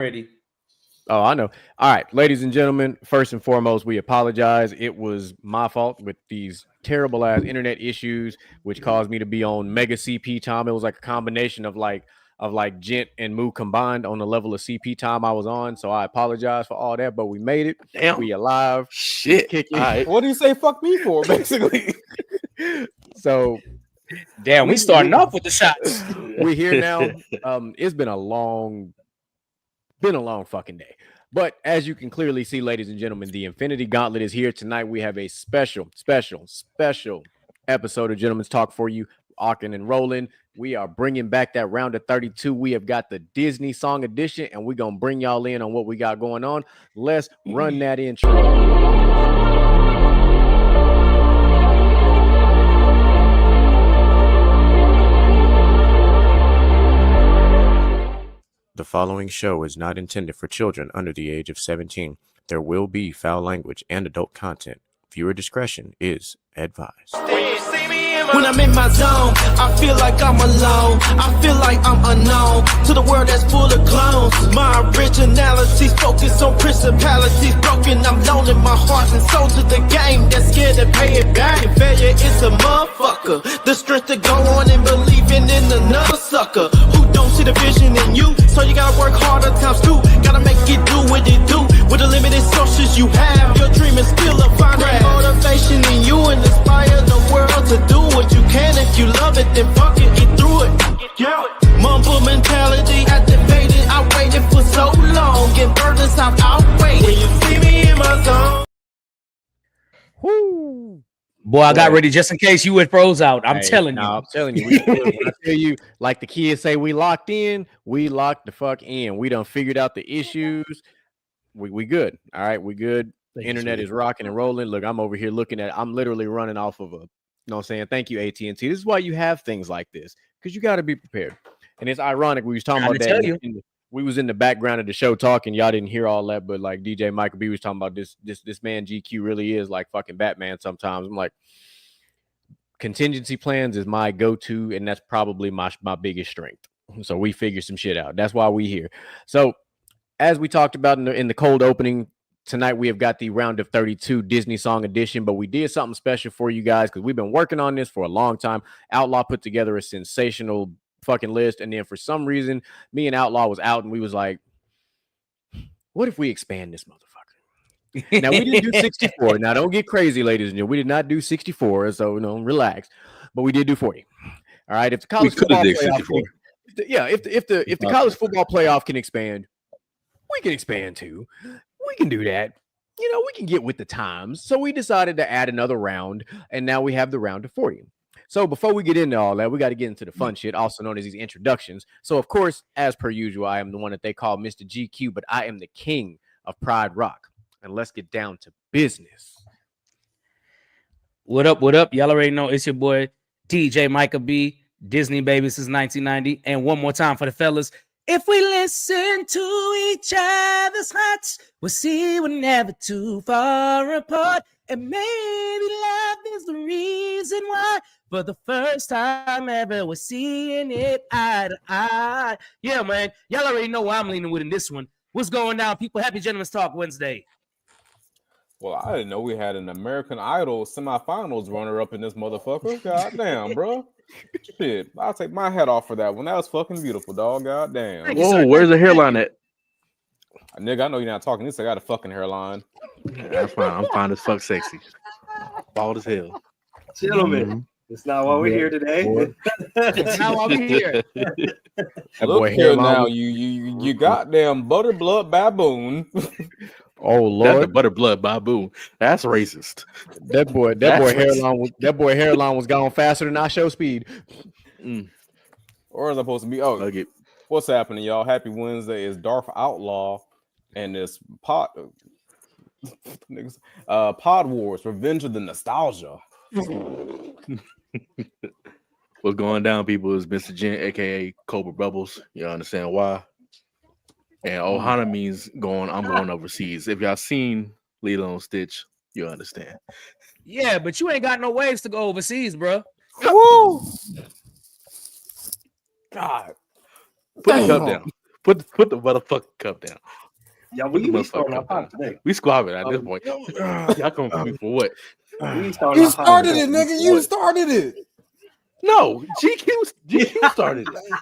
Ready. Oh, I know. All right, ladies and gentlemen, first and foremost, we apologize. It was my fault with these terrible ass internet issues, which caused me to be on mega CP time. It was like a combination of Gent and Moo combined on the level of CP time I was on. So I apologize for all that, but we made it. Damn. We alive. Shit. Kicking. All right. What do you say? Fuck me for basically. So damn, we starting off with the shots. we here now. It's been a long fucking day. But as you can clearly see, ladies and gentlemen, the Infinity Gauntlet is here tonight. We have a special episode of Gentlemen's Talk for you, rocking and rolling. We are bringing back that round of 32. We have got the Disney Song Edition, and we're going to bring y'all in on what we got going on. Let's run that intro. The following show is not intended for children under the age of 17. There will be foul language and adult content. Viewer discretion is advised. When I'm in my zone, I feel like I'm alone. I feel like I'm unknown to the world that's full of clones. My originality's focused on principalities broken. I'm loaning my heart and soul to the game that's scared to pay it back. And failure is a motherfucker. The strength to go on and believing in another sucker who don't see the vision in you. So you gotta work harder times two. Gotta make it do what it do with the limited sources you have. Your dream is still a find motivation in you and inspire the world to do what you can. If you love it, then fuck it, get through it. Yeah. Mumble mentality activated. I waited for so long. Get burdens I'm outweighed. When you see me in my zone. Woo! Boy, I got ready just in case you would froze out. I'm telling you. I'm telling you. When I tell you, like the kids say, we locked in. We locked the fuck in. We done figured out the issues. We good. All right, we good. The internet is rocking and rolling. Look, I'm over here looking at. I'm literally running off of a. You know what I'm saying? Thank you, AT&T. This is why you have things like this, because you got to be prepared. And it's ironic. We was talking about that. We was in the background of the show talking. Y'all didn't hear all that, but like DJ Michael B was talking about this man GQ really is like fucking Batman sometimes. I'm like, contingency plans is my go-to, and that's probably my biggest strength. So we figure some shit out. That's why we here. So as we talked about in the cold opening, tonight we have got the round of 32 Disney Song Edition, but we did something special for you guys because we've been working on this for a long time. Outlaw put together a sensational fucking list, and then for some reason, me and Outlaw was out, and we was like, what if we expand this motherfucker? Now, we didn't do 64. Now, don't get crazy, ladies and gentlemen. We did not do 64, so, relax. But we did do 40. All right? If the college football playoff if the college football playoff can expand, we can expand too. We can do that. We can get with the times. So we decided to add another round, and now we have the round of 40. So before we get into all that, we got to get into the fun shit, also known as these introductions. So, of course, as per usual, I am the one that they call Mr. GQ, but I am the king of Pride Rock. And let's get down to business. What up, what up? Y'all already know it's your boy, DJ Micah B, Disney baby since 1990. And one more time for the fellas. If we listen to each other's hearts, we'll see we're never too far apart. And maybe love is the reason why. For the first time ever, we're seeing it eye to eye. Yeah, man. Y'all already know where I'm leaning with in this one. What's going down, people? Happy Gentlemen's Talk Wednesday. Well, I didn't know we had an American Idol semifinals runner-up in this motherfucker. God damn, bro. Shit, I'll take my hat off for that one. That was fucking beautiful, dog. God damn. Whoa, where's the hairline at? Nigga, I know you're not talking this. I got a fucking hairline. Yeah, that's fine. I'm fine as fuck sexy. Bald as hell. Gentlemen, it's not why we're here today. It's not why we're here. Look here now, you goddamn butter blood baboon. Oh Lord, that's the butter blood baboon. That's racist. That boy hairline was gone faster than our show speed. Or is I supposed to be? Oh, okay. What's happening, y'all? Happy Wednesday. Is Darth Outlaw and this Pod Wars, Revenge of the Nostalgia. What's going down, people, is Mr. Gent, aka Cobra Bubbles. You understand why? And Ohana means I'm going overseas. If y'all seen Lilo and Stitch, you understand. Yeah, but you ain't got no waves to go overseas, bro. Woo! God. Put the cup down. Put the motherfucking cup down. Yeah, Put the we motherfucking starting our cup down. pot today. We squabbing at this point. Y'all coming for me for what? We starting You our pot started today. it, nigga. For You what? started it. No, GQ started it.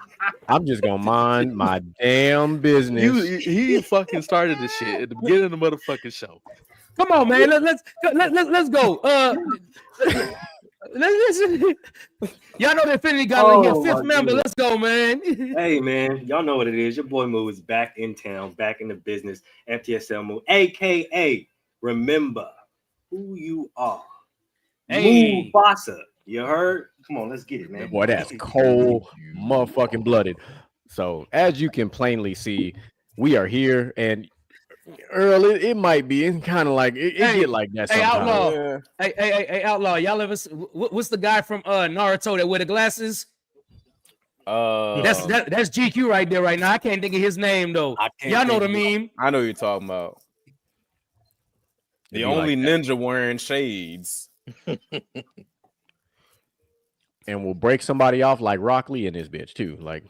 I'm just gonna mind my damn business. He fucking started the shit at the beginning of the motherfucking show. Come on, man. Let's go. Listen. Y'all know the Infinity got in here. Oh, Fifth my member. goodness. Let's go, man. Hey, man, y'all know what it is. Your boy Moo is back in town, back in the business. FTSL Moo, a.k.a. remember who you are. Hey. Mufasa. You heard? Come on, let's get it, man. Boy, that's cold motherfucking blooded. So as you can plainly see, we are here, and Earl, it might be kind of like it Hey, get like that hey, sometimes. Outlaw. Yeah. Hey, Outlaw. Y'all ever? What's the guy from Naruto that wear the glasses? That's GQ right there, right now. I can't think of his name though. Y'all know the meme. I know who you're talking about. The be only like ninja wearing shades. And we'll break somebody off like Rock Lee in this bitch too. Like,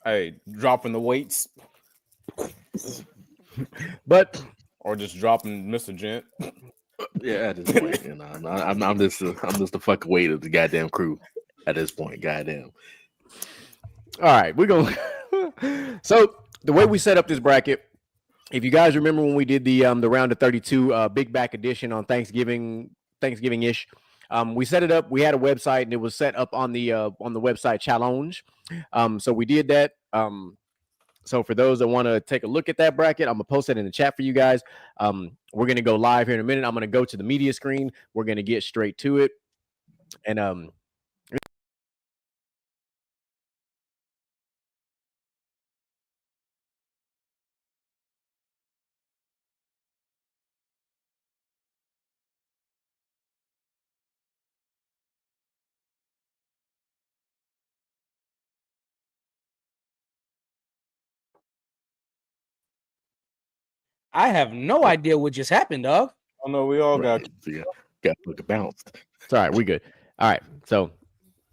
Hey, dropping the weights but or just dropping Mr. Gent. Yeah, at this point, you know, I'm just the fucking weight of the goddamn crew at this point. Goddamn. all right, we're going. So the way we set up this bracket, if you guys remember when we did the round of 32 big back edition on Thanksgiving-ish, we set it up. We had a website and it was set up on the website challenge. So we did that. So for those that want to take a look at that bracket, I'm gonna post it in the chat for you guys. We're gonna go live here in a minute. I'm gonna go to the media screen. We're gonna get straight to it. And I have no idea what just happened, dog. Oh no, we all got. Right. So yeah, got fucking bounced. it's all right, we good. All right. So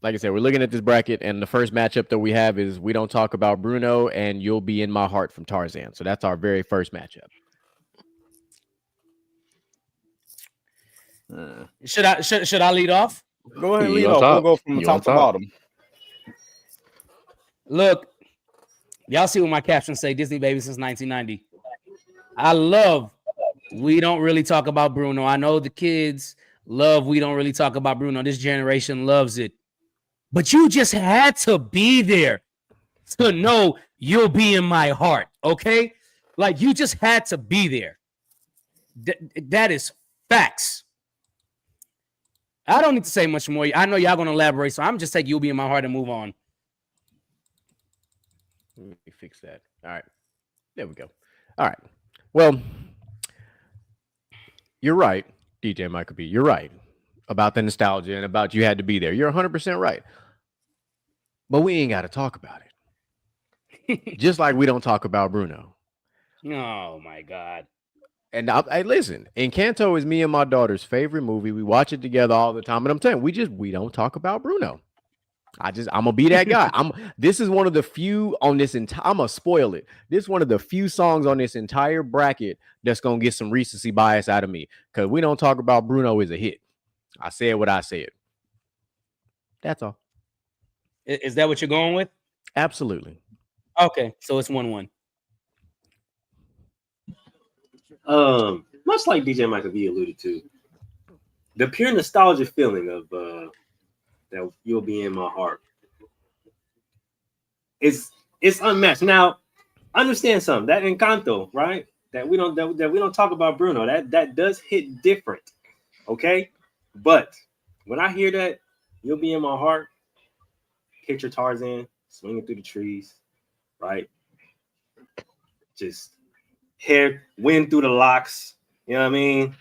like I said, we're looking at this bracket, and the first matchup that we have is We Don't Talk About Bruno and You'll Be in My Heart from Tarzan. So that's our very first matchup. Should I lead off? Go ahead, You lead on off. We'll top. go from the You top on to top. bottom. Look, y'all see what my captions say, Disney baby since 1990. I love We Don't Really Talk About Bruno. I know the kids love We Don't Really Talk About Bruno. This generation loves it. But you just had to be there to know You'll Be in My Heart, okay? Like, you just had to be there. That is facts. I don't need to say much more. I know y'all going to elaborate, so I'm just taking You'll Be in My Heart and move on. Let me fix that. All right. There we go. All right. Well, you're right, DJ Michael B. You're right about the nostalgia and about you had to be there. You're 100% right. But we ain't got to talk about it. Just like we don't talk about Bruno. Oh, my God. And I listen, Encanto is me and my daughter's favorite movie. We watch it together all the time. And I'm telling you, we don't talk about Bruno. I'm gonna be that guy. This is one of the few on this entire. I'm gonna spoil it. This is one of the few songs on this entire bracket that's gonna get some recency bias out of me because We Don't Talk About Bruno is a hit. I said what I said. That's all. Is that what you're going with? Absolutely. Okay, so it's 1-1. Much like DJ Michael V alluded to, the pure nostalgia feeling of that You'll Be in My Heart it's unmatched. Now, understand something, that Encanto, right? That we don't talk about Bruno. That does hit different, okay? But when I hear that You'll Be in My Heart, picture Tarzan swinging through the trees, right? Just hair, wind through the locks. You know what I mean?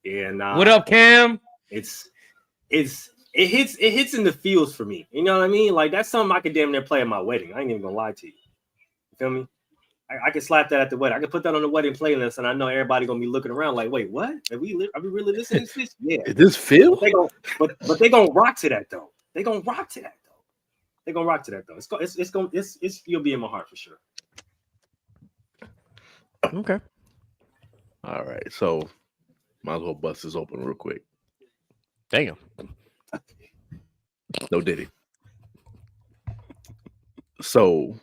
Yeah, nah. What up, Cam? It hits in the feels for me. You know what I mean? Like that's something I could damn near play at my wedding. I ain't even gonna lie to you. You feel me? I can slap that at the wedding. I can put that on the wedding playlist, and I know everybody gonna be looking around like, wait, what? Are we really listening to this? Yeah. Is this Phil? But they gonna rock to that though. They're gonna rock to that though. It's You'll Be in My Heart for sure. Okay. All right, so might as well bust this open real quick. Damn. No Diddy. So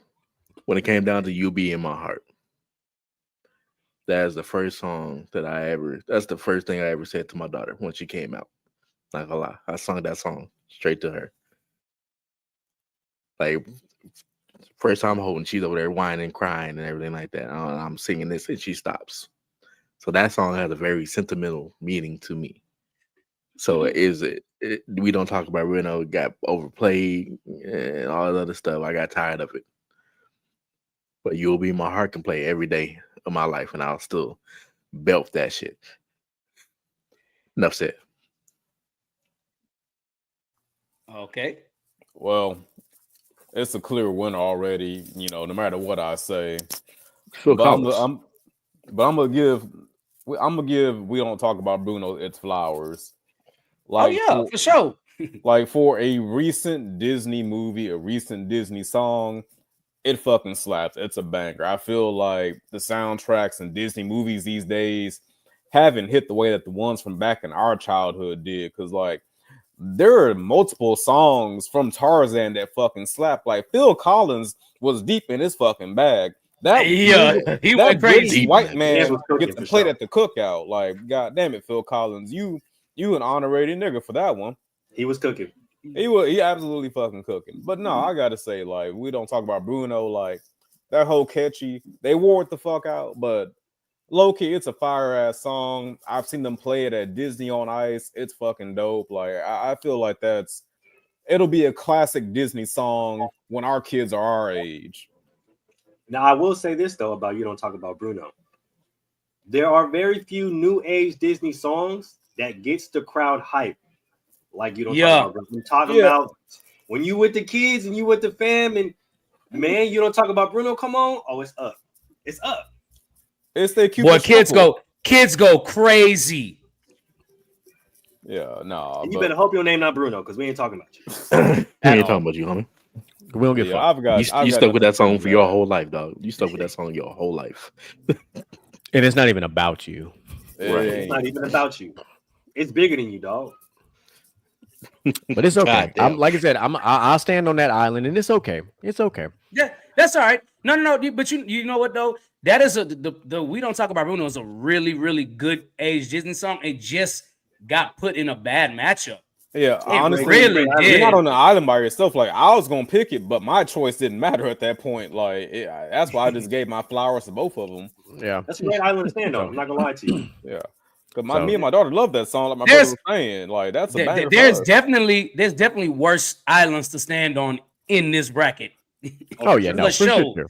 when it came down to "You Be in My Heart," that's the first song that that's the first thing I ever said to my daughter when she came out. Not gonna lie, I sung that song straight to her. Like first time holding, she's over there whining, crying, and everything like that. I'm singing this, and she stops. So that song has a very sentimental meaning to me. So we don't talk about Reno got overplayed and all that other stuff. I got tired of it. But "You'll Be in My Heart" can play every day of my life, and I'll still belt that shit. Enough said. Okay. Well, it's a clear winner already. You know, no matter what I say. Phil But Collins. I'm gonna give. We don't talk about Bruno its flowers. Like Oh yeah, for sure. like for a recent Disney movie, a recent Disney song, it fucking slaps. It's a banger. I feel like the soundtracks in Disney movies these days haven't hit the way that the ones from back in our childhood did. Cause like there are multiple songs from Tarzan that fucking slap. Like Phil Collins was deep in his fucking bag. That Yeah, he went that British crazy. white Man's man was cooking gets to for play sure. at the cookout. Like, god damn it, Phil Collins, you an honorary nigga for that one. He was cooking. He absolutely fucking cooking. But no, I gotta say, like, we don't talk about Bruno. Like that whole catchy, they wore it the fuck out. But low key, it's a fire ass song. I've seen them play it at Disney on Ice. It's fucking dope. Like I feel like it'll be a classic Disney song when our kids are our age. Now, I will say this though about "You Don't Talk About Bruno." There are very few new age Disney songs that gets the crowd hype like "You Don't Yeah. Talk About Bruno." I'm talking about when you with the kids and you with the fam, and man, "You Don't Talk About Bruno." Come on, oh, it's up, it's up. It's their cute. Boy, kids go crazy. Yeah, no. And you better hope your name not Bruno because we ain't talking about you. We ain't talking about you, homie. We don't give a Yeah, fuck. You stuck with that song for your whole life, dog. You stuck with that song your whole life. And it's not even about you. Right? It's not even about you. It's bigger than you, dog. But it's okay. Goddamn. Like I said, I'll stand on that island, and it's okay. It's okay. Yeah, that's all right. No. But you know what though? That is the "We Don't Talk About Bruno" is a really, really good age Disney song. It just got put in a bad matchup. Yeah, honestly, really you're did. not on the island by yourself. Like I was gonna pick it, but my choice didn't matter at that point. Like that's why I just gave my flowers to both of them. Yeah, That's a great island to stand on. I'm not gonna lie to you. Yeah, because me and my daughter love that song. Like my There's- brother was saying, like that's a banger. There's for us. definitely worse islands to stand on in this bracket. Oh yeah, no, Let's for show. sure.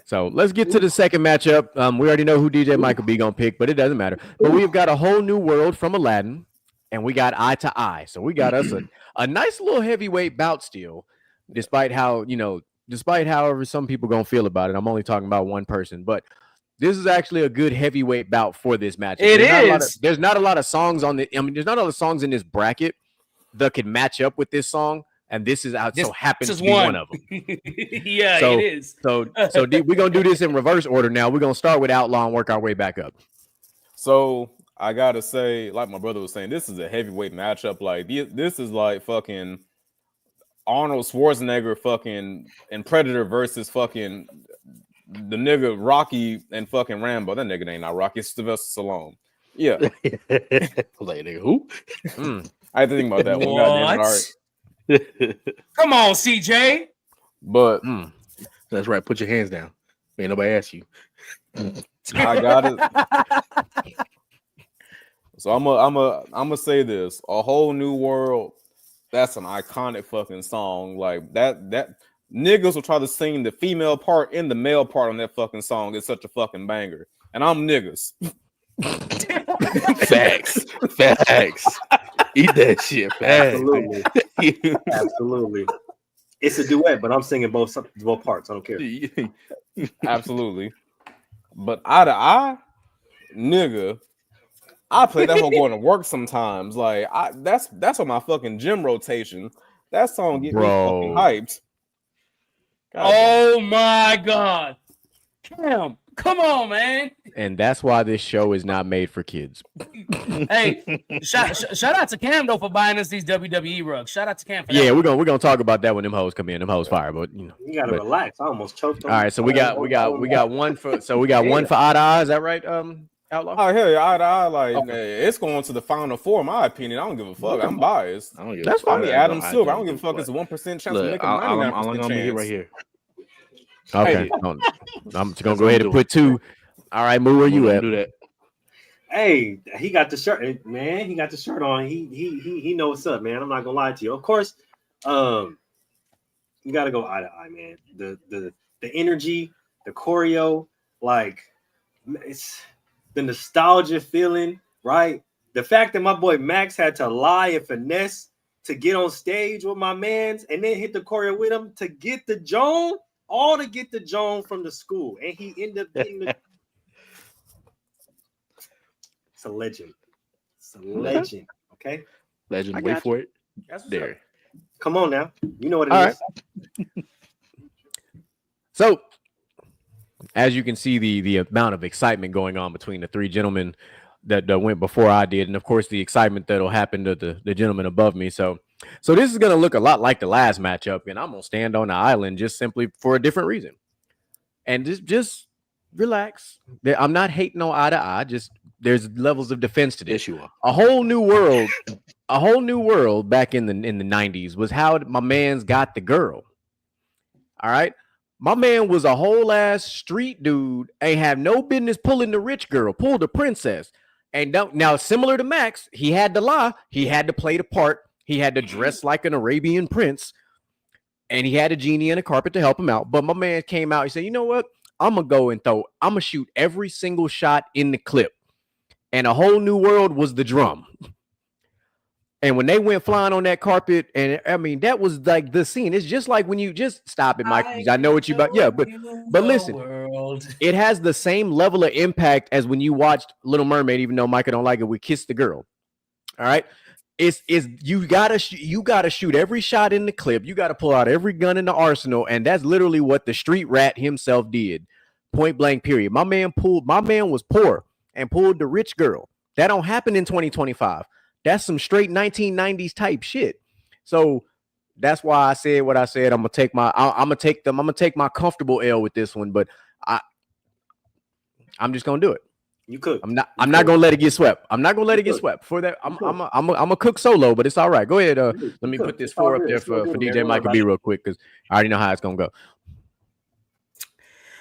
So let's get to the second matchup. We already know who DJ Michael B gonna pick, but it doesn't matter. But we've got A Whole New World from Aladdin, and we got Eye to Eye. So we got us a nice little heavyweight bout still, despite however some people gonna feel about it. I'm only talking about one person, but this is actually a good heavyweight bout for this matchup. There's not a lot of songs on the. I mean, there's not a lot of songs in this bracket that could match up with this song. And this happens to be one of them. Yeah, so, it is. So we're going to do this in reverse order now. We're going to start with Outlaw and work our way back up. So I got to say, like my brother was saying, this is a heavyweight matchup. Like this is like fucking Arnold Schwarzenegger fucking and Predator versus fucking the nigga Rocky and fucking Rambo. That nigga ain't not Rocky. It's Sylvester Stallone. Yeah. Like, nigga, who? I had to think about that one. Goddamn, all right. Come on, CJ. But That's right. Put your hands down. Ain't nobody ask you. I got it. So I'm gonna say this: A Whole New World. That's an iconic fucking song. Like that niggas will try to sing the female part and the male part on that fucking song. It's such a fucking banger. And I'm niggas. Facts. Eat that shit. Facts. Absolutely. It's a duet, but I'm singing both parts. I don't care. Absolutely. But Eye to Eye, nigga, I play that whole going to work sometimes. Like that's on my fucking gym rotation. That song get me fucking hyped. Oh my god. Cam, Come on, man. And that's why this show is not made for kids. Hey, shout out to Cam though for buying us these WWE rugs. Shout out to Cam for that. Yeah, we're gonna talk about that when them hoes come in. Them hoes fire, but you know. You gotta relax. I almost choked on All right, so we got one for one for eye to eye. Is that right, Outlaw? Oh hell yeah, eye to eye, like it's going to the final four. In my opinion, I don't give a fuck. I'm biased. I don't give That's a fuck. fine. I mean, Adam Silver. I don't give a fuck. It's a 1% chance of Look, making I'm 99% gonna be chance. right here. Okay, Hey. I'm just gonna go ahead and put two. All right, Moo, where you at? Do that. Hey, he got the shirt, man. He got the shirt on. He knows what's up, man. I'm not gonna lie to you. Of course, you gotta go eye to eye, man. The energy, the choreo, like it's the nostalgia feeling, right? The fact that my boy Max had to lie and finesse to get on stage with my mans and then hit the choreo with him to get the Joan, all to get the Joan from the school, and he ended up getting the. It's a legend. It's a legend. Okay. Legend. I Wait got for it. That's There. Come on now. You know what it All is. So, as you can see, the amount of excitement going on between the three gentlemen that went before I did, and of course the excitement that'll happen to the gentleman above me. So this is gonna look a lot like the last matchup, and I'm gonna stand on the island just simply for a different reason. And just relax. I'm not hating on eye to eye. Just there's levels of defense to this. Yes, you are. A whole new world back in the 90s was how my man's got the girl. All right. My man was a whole ass street dude, ain't have no business pulling the rich girl, pulled the princess. And now, similar to Max, he had to lie, he had to play the part, he had to dress like an Arabian prince, and he had a genie and a carpet to help him out. But my man came out, he said, you know what? I'm gonna shoot every single shot in the clip. And A Whole New World was the drum. And when they went flying on that carpet, and I mean, that was like the scene. It's just like when you just stop it, Mike. I know what you about. Yeah, but listen, it has the same level of impact as when you watched Little Mermaid, even though Micah don't like it. We Kiss the Girl. All right. It's you gotta shoot every shot in the clip. You gotta pull out every gun in the arsenal, and that's literally what the street rat himself did. Point blank. Period. My man was poor and pulled the rich girl. That don't happen in 2025. That's some straight 1990s type shit. So that's why I said what I said. I'm gonna take my comfortable L with this one, but I'm just gonna do it. You could. I'm not gonna let it get swept. I'm not gonna let it get swept. For that, I'm a cook solo, but it's all right. Go ahead. Let me put this 4 up there for DJ Michael B real quick because I already know how it's gonna go.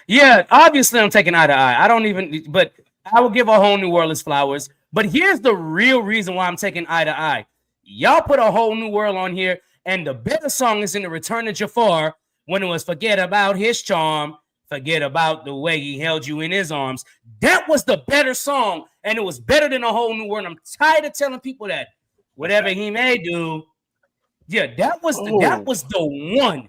Yeah, obviously I'm taking eye to eye. But I will give A Whole New World its flowers. But here's the real reason why I'm taking eye to eye. Y'all put A Whole New World on here, and the better song is in The Return of Jafar when it was Forget About His Charm, Forget About the Way He Held You in His Arms. That was the better song, and it was better than A Whole New World. I'm tired of telling people that whatever he may do. Yeah, that was the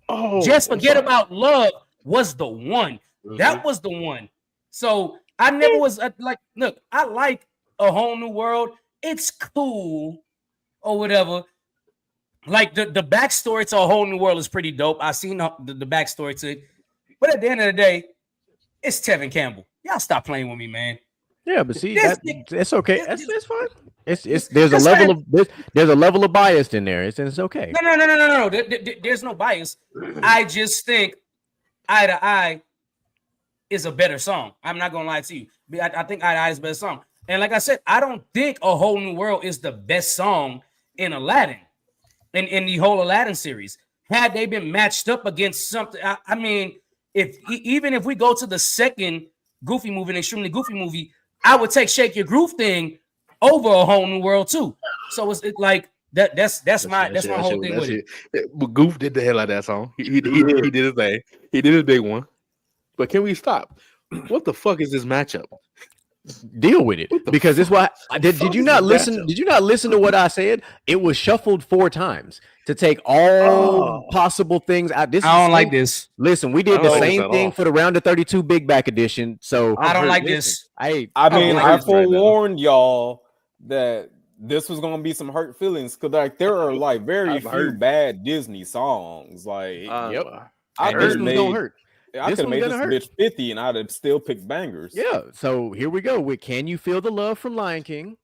one. Just Forget About Love was the one. Mm-hmm. That was the one. So I never was like, look, I like A Whole New World. It's cool or whatever. Like the backstory to A Whole New World is pretty dope. I've seen the backstory to it. But at the end of the day, it's Tevin Campbell. Y'all stop playing with me, man. Yeah, but see, it's okay. That's fine. There's a level of bias in there. It's okay. No. There's no bias. I just think Eye to Eye is a better song. I'm not gonna lie to you. I think Eye to Eye is a better song. And like I said, I don't think A Whole New World is the best song in Aladdin, in the whole Aladdin series. Had they been matched up against something, I mean, even if we go to the second Goofy movie, an extremely Goofy movie, I would take Shake Your Groove Thing over A Whole New World too. So it's like that's my whole thing with it. But Goof did the hell out of that song. He did his thing. He did his big one. But can we stop? What the fuck is this matchup? Deal with it, because it's what did you not listen? Did you not listen to what I said? It was shuffled 4 times to take all possible things out. I don't like this. Listen, we did the same thing for the Round of 32 Big Back edition. So I don't like this. I forewarned y'all that this was gonna be some hurt feelings because like there are like very few bad Disney songs. Like, and this was gonna hurt. I This could have one's made this gonna hurt. bitch 50 and I'd have still picked bangers. Yeah. So here we go with Can You Feel the Love from Lion King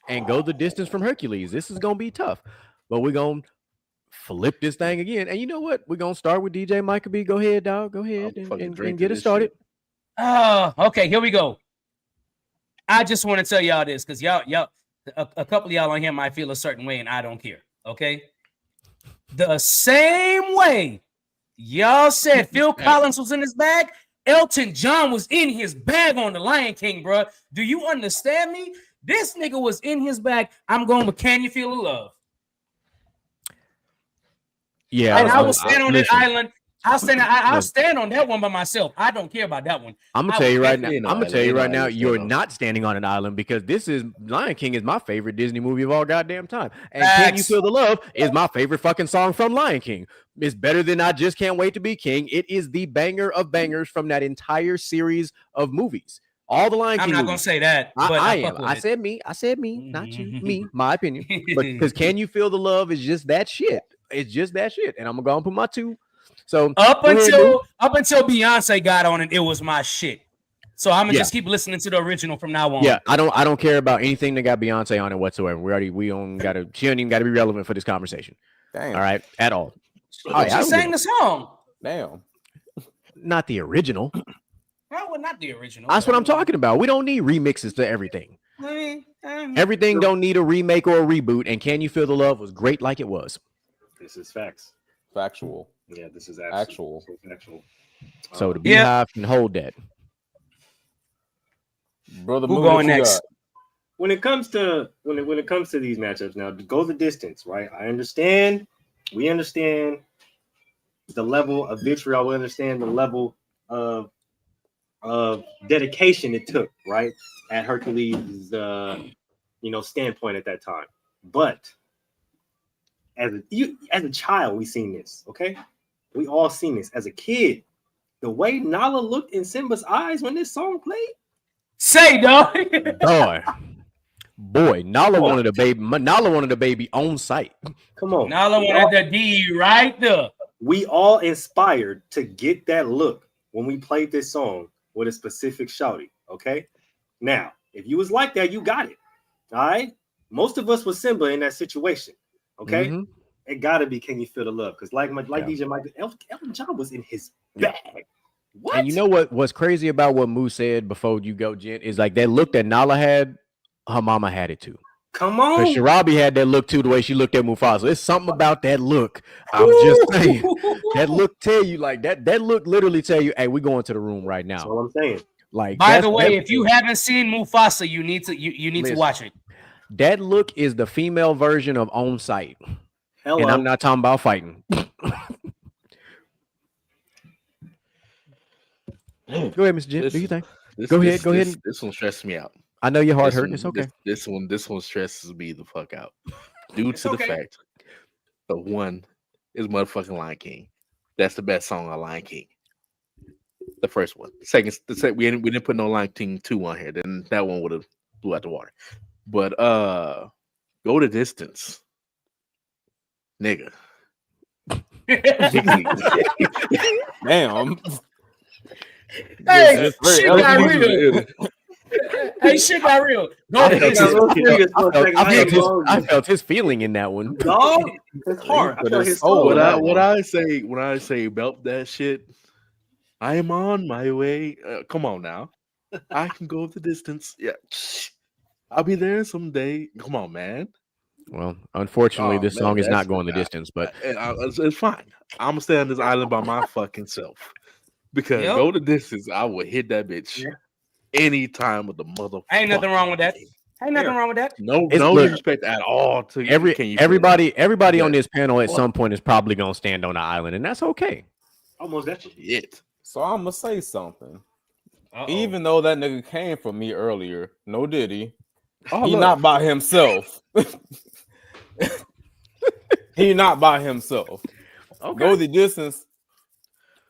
and Go the Distance from Hercules. This is gonna be tough, but we're gonna flip this thing again. And you know what? We're gonna start with DJ Micah B. Go ahead, dog. Go ahead and get it started. Okay, here we go. I just want to tell y'all this because y'all, a couple of y'all on here might feel a certain way, and I don't care. Okay, the same way y'all said Phil Collins was in his bag, Elton John was in his bag on the Lion King, bro. Do you understand me? This nigga was in his bag. I'm going with Can You Feel the Love? Yeah, and I will stand on that island. I'll stand on that one by myself. I don't care about that one. I'm gonna tell you right now. I'm gonna tell you right now. You're not standing on an island because this is Lion King is my favorite Disney movie of all goddamn time. And Can You Feel the Love is my favorite fucking song from Lion King. It's better than I Just Can't Wait to Be King. It is the banger of bangers from that entire series of movies. All the Lion King. I'm not gonna say that. But I am. I said me. Not you. Me. My opinion. But because Can You Feel the Love is just that shit. It's just that shit. And I'm gonna go and put my two. So up until Beyonce got on it, it was my shit. So I'm gonna just keep listening to the original from now on. Yeah, I don't care about anything that got Beyonce on it whatsoever. We don't gotta. She don't even gotta be relevant for this conversation. Damn. All right, at all. She sang the song. Damn. Not the original. Well, not the original. That's what I'm talking about. We don't need remixes to everything. Everything don't need a remake or a reboot. And Can You Feel the Love was great like it was. This is facts. Factual. Yeah, this is actual. So the Beehive can hold that. Brother, who going next? When it comes to these matchups, now go the distance, right? I understand. We understand the level of vitriol. We understand the level of dedication it took, right, at Hercules' standpoint at that time. But as a child, we seen this, okay? We all seen this as a kid. The way Nala looked in Simba's eyes when this song played. Say, dog. Boy, Nala wanted a baby. Nala wanted a baby on site. Come on. Nala wanted the D right there. We all inspired to get that look when we played this song with a specific shouty, okay? Now, if you was like that, you got it, all right? Most of us was Simba in that situation, okay? Mm-hmm. It gotta be Can You Feel the Love? Because like DJ Mike, Elton John was in his bag. What? And you know what's crazy about what Moose said before you go, Jen, is like that look that Nala had, her mama had it too. Come on. Because Shirabi had that look too, the way she looked at Mufasa. It's something about that look. I'm just saying. That look tell you, like, that look literally tell you, hey, we're going to the room right now. That's what I'm saying. Like, by the way, if you haven't seen Mufasa, you need to watch it. That look is the female version of On Sight. Hello. And I'm not talking about fighting. Go ahead, Mr. Jen. Do you think? Go ahead. This one stresses me out. I know your heart hurt. It's okay. This one stresses me the fuck out. Due to the fact that one is motherfucking Lion King. That's the best song on Lion King. The first one. The second we didn't put no Lion King 2 on here. Then that one would have blew out the water. But Go the Distance. Nigga. Damn. Hey, shit got real. Hey, shit got real. I felt his feeling in that one. Dog, it's hard. When I say belt that shit, I am on my way. Come on now, I can go the distance. Yeah, I'll be there someday. Come on, man. Well, unfortunately, this song is not going the distance, but it's fine. I'm gonna stay on this island by my fucking self because Go the Distance, I would hit that bitch anytime with the motherfucker. Ain't nothing wrong with that. No disrespect at all to everybody on this panel at some point is probably gonna stand on the island, and that's okay. Almost that's it. So I'm gonna say something. Even though that nigga came from me earlier, no Diddy, he not by himself. He not by himself. Okay. Go the Distance.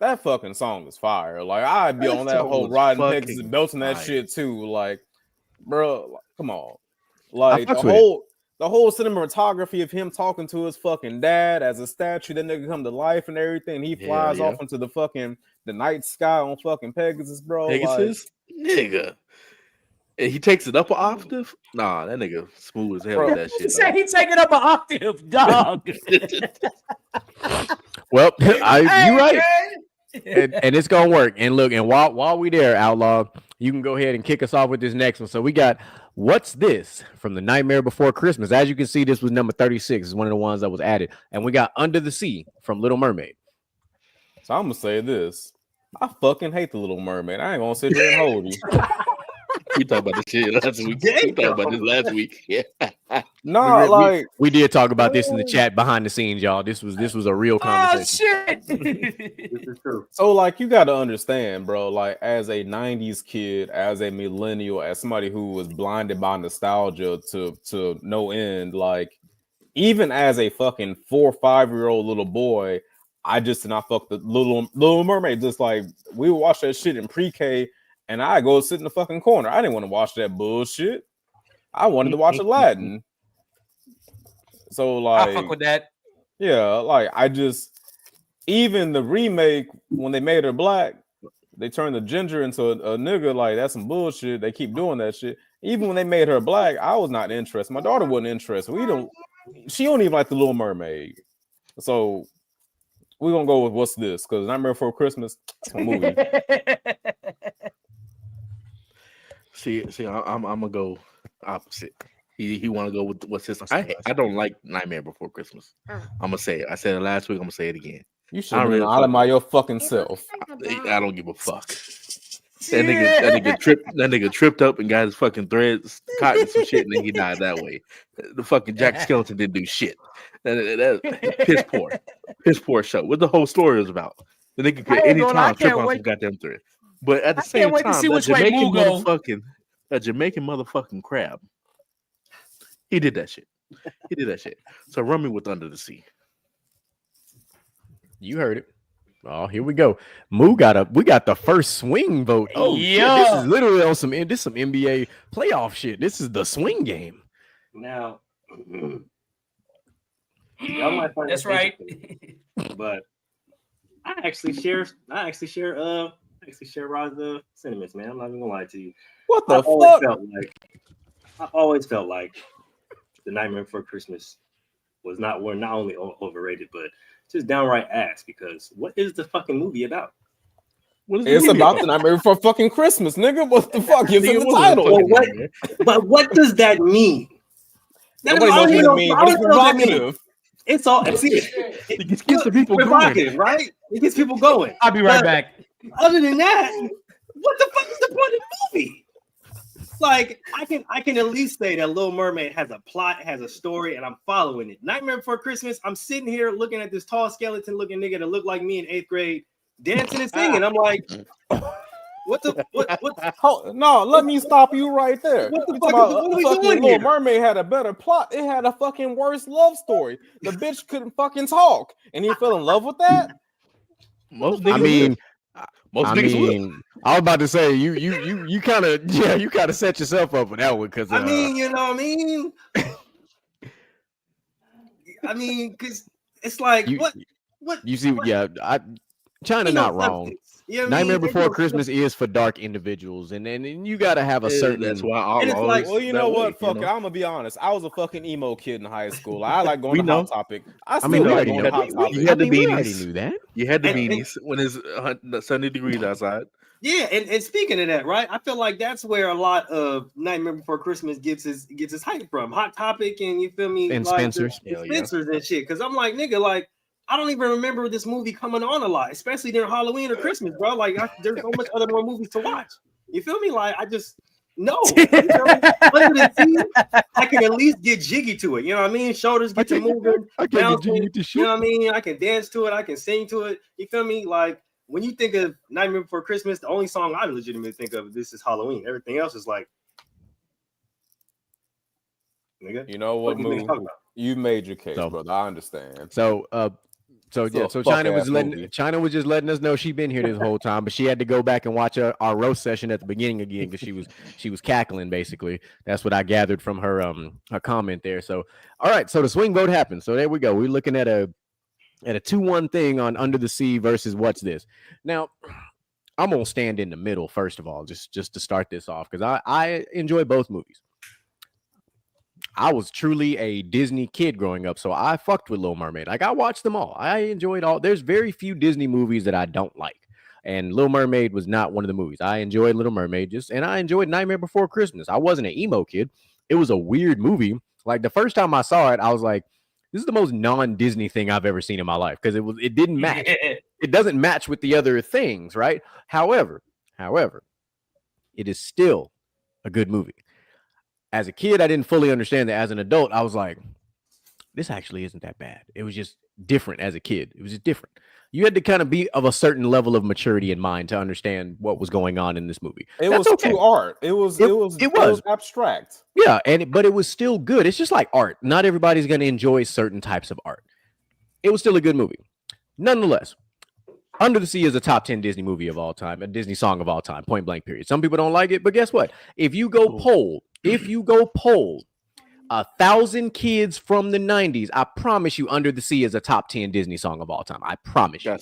That fucking song is fire. Like I'd be on that whole riding Texas and belting that shit too. Like, bro, come on. Like the whole cinematography of him talking to his fucking dad as a statue, that nigga come to life and everything. He flies off into the fucking the night sky on fucking Pegasus, bro. Pegasus, nigga. And he takes it up an octave. Nah, that nigga smooth as hell Bro. with that He shit. said he taking up an octave, dog. Well, you right. man. And it's gonna work. And look, and while we there, Outlaw, you can go ahead and kick us off with this next one. So we got What's This from The Nightmare Before Christmas. As you can see, this was number 36. It's one of the ones that was added. And we got Under the Sea from Little Mermaid. So I'm gonna say this. I fucking hate the Little Mermaid. I ain't gonna sit here and hold you. We talked about this shit last week. We talked about this last week. Yeah. No, we did talk about this in the chat behind the scenes, y'all. This was a real Oh conversation. shit. This is true. so like you got to understand, bro. Like as a '90s kid, as a millennial, as somebody who was blinded by nostalgia to no end, like even as a fucking 4 or 5-year-old little boy, I just did not fuck the Little Mermaid. Just like we would watch that shit in pre-K, and I go sit in the fucking corner. I didn't want to watch that bullshit. I wanted to watch Aladdin. So like, I fuck with that. yeah, like I just even the remake when they made her black, they turned the ginger into a nigga. Like that's some bullshit. They keep doing that shit. Even when they made her black, I was not interested. My daughter wasn't interested. She don't even like the Little Mermaid. So we're gonna go with What's This? Because Nightmare Before Christmas, it's a movie. See, I'm gonna go opposite. He want to go with What's This? I don't like Nightmare Before Christmas. I'm gonna say it. I said it last week. I'm gonna say it again. You should have been out of my your fucking self. I don't give a fuck. That nigga tripped up and got his fucking threads caught in some shit, and then he died that way. The fucking Jack Skeleton didn't do shit. That piss poor show. What the whole story was about. The nigga could anytime trip on some goddamn thread. But at the same time, that Jamaican motherfucking crab, he did that shit. So run me with Under the Sea. You heard it. Oh, here we go. We got the first swing vote. Oh, yeah. Shit, this is literally on some NBA playoff shit. This is the swing game. Now, y'all might find That's this right. but I actually share Rod's sentiments, man. I'm not even gonna lie to you. What the I always felt like The Nightmare Before Christmas was not only overrated, but just downright ass. Because what is the fucking movie about? It's about The Nightmare Before fucking Christmas, nigga. What the fuck? It's in the title. But what does that mean? Nobody knows what it means. But it's provocative. It's all it gets the people provocative, right? It gets people going. I'll be right back. Other than that, what the fuck is the point of the movie? Like, I can at least say that Little Mermaid has a plot, has a story, and I'm following it. Nightmare Before Christmas, I'm sitting here looking at this tall skeleton looking nigga that looked like me in 8th grade, dancing and singing. I'm like, what? No, let me stop you right there. What the You fuck talking what are we fucking doing Little here? Mermaid had a better plot. It had a fucking worse love story. The bitch couldn't fucking talk, and you fell in love with that? Most I mean, niggas I was about to say you kind of set yourself up for that one because I mean, you know what I mean? I mean, because it's like what you see? Yeah, China not wrong. You know Nightmare Before Christmas is for dark individuals, and you got to have a certain. That's why I'm it's always. like, Well, you know what? Fuck it. it. I'm gonna be honest. I was a fucking emo kid in high school. I like going We to know. Hot Topic. I still mean, we like already going to know. Hot Topic. You had the we already beanies. knew that. You had the And- beanies when it's 70 degrees outside. Yeah, and speaking of that, right? I feel like that's where a lot of Nightmare Before Christmas gets his hype from. Hot Topic and you feel me? And like Spencer's. the Spencer's and shit. Because I'm like, nigga, like I don't even remember this movie coming on a lot, especially during Halloween or Christmas, bro. Like there's so much other more movies to watch. You feel me? Like I just no. You feel me? Under the sea, I can at least get jiggy to it. You know what I mean? Shoulders get to moving. I can't get bouncing, jiggy with this shit. you know what I mean? I can dance to it. I can sing to it. You feel me? Like when you think of Nightmare Before Christmas, the only song I legitimately think of This Is Halloween. Everything else is like, nigga. You know what you niggas movie? talking about? You made your case, So- brother. I understand. So So It's a China was fuck-ass movie. China was just letting us know she'd been here this whole time, but she had to go back and watch our roast session at the beginning again because she was cackling basically. That's what I gathered from her comment there. So all right, so the swing vote happened. So there we go. We're looking at a at a 2-1 thing on Under the Sea versus What's This. Now, I'm gonna stand in the middle first of all, just to start this off, because I enjoy both movies. I was truly a Disney kid growing up, so I fucked with Little Mermaid. Like, I watched them all. I enjoyed all. There's very few Disney movies that I don't like, and Little Mermaid was not one of the movies. I enjoyed Little Mermaid and I enjoyed Nightmare Before Christmas. I wasn't an emo kid. It was a weird movie. Like, the first time I saw it, I was like, this is the most non-Disney thing I've ever seen in my life, because it didn't match. It doesn't match with the other things, right? However, it is still a good movie. As a kid, I didn't fully understand that. As an adult, I was like, this actually isn't that bad. It was just different as a kid. It was just different. You had to kind of be of a certain level of maturity in mind to understand what was going on in this movie. That's was true art. It was abstract. Yeah, but it was still good. It's just like art. Not everybody's going to enjoy certain types of art. It was still a good movie. Nonetheless, Under the Sea is a top 10 Disney movie of all time, a Disney song of all time, point blank period. Some people don't like it, but guess what? If you go poll 1,000 kids from the 90s, I promise you Under the Sea is a top 10 Disney song of all time. I promise you.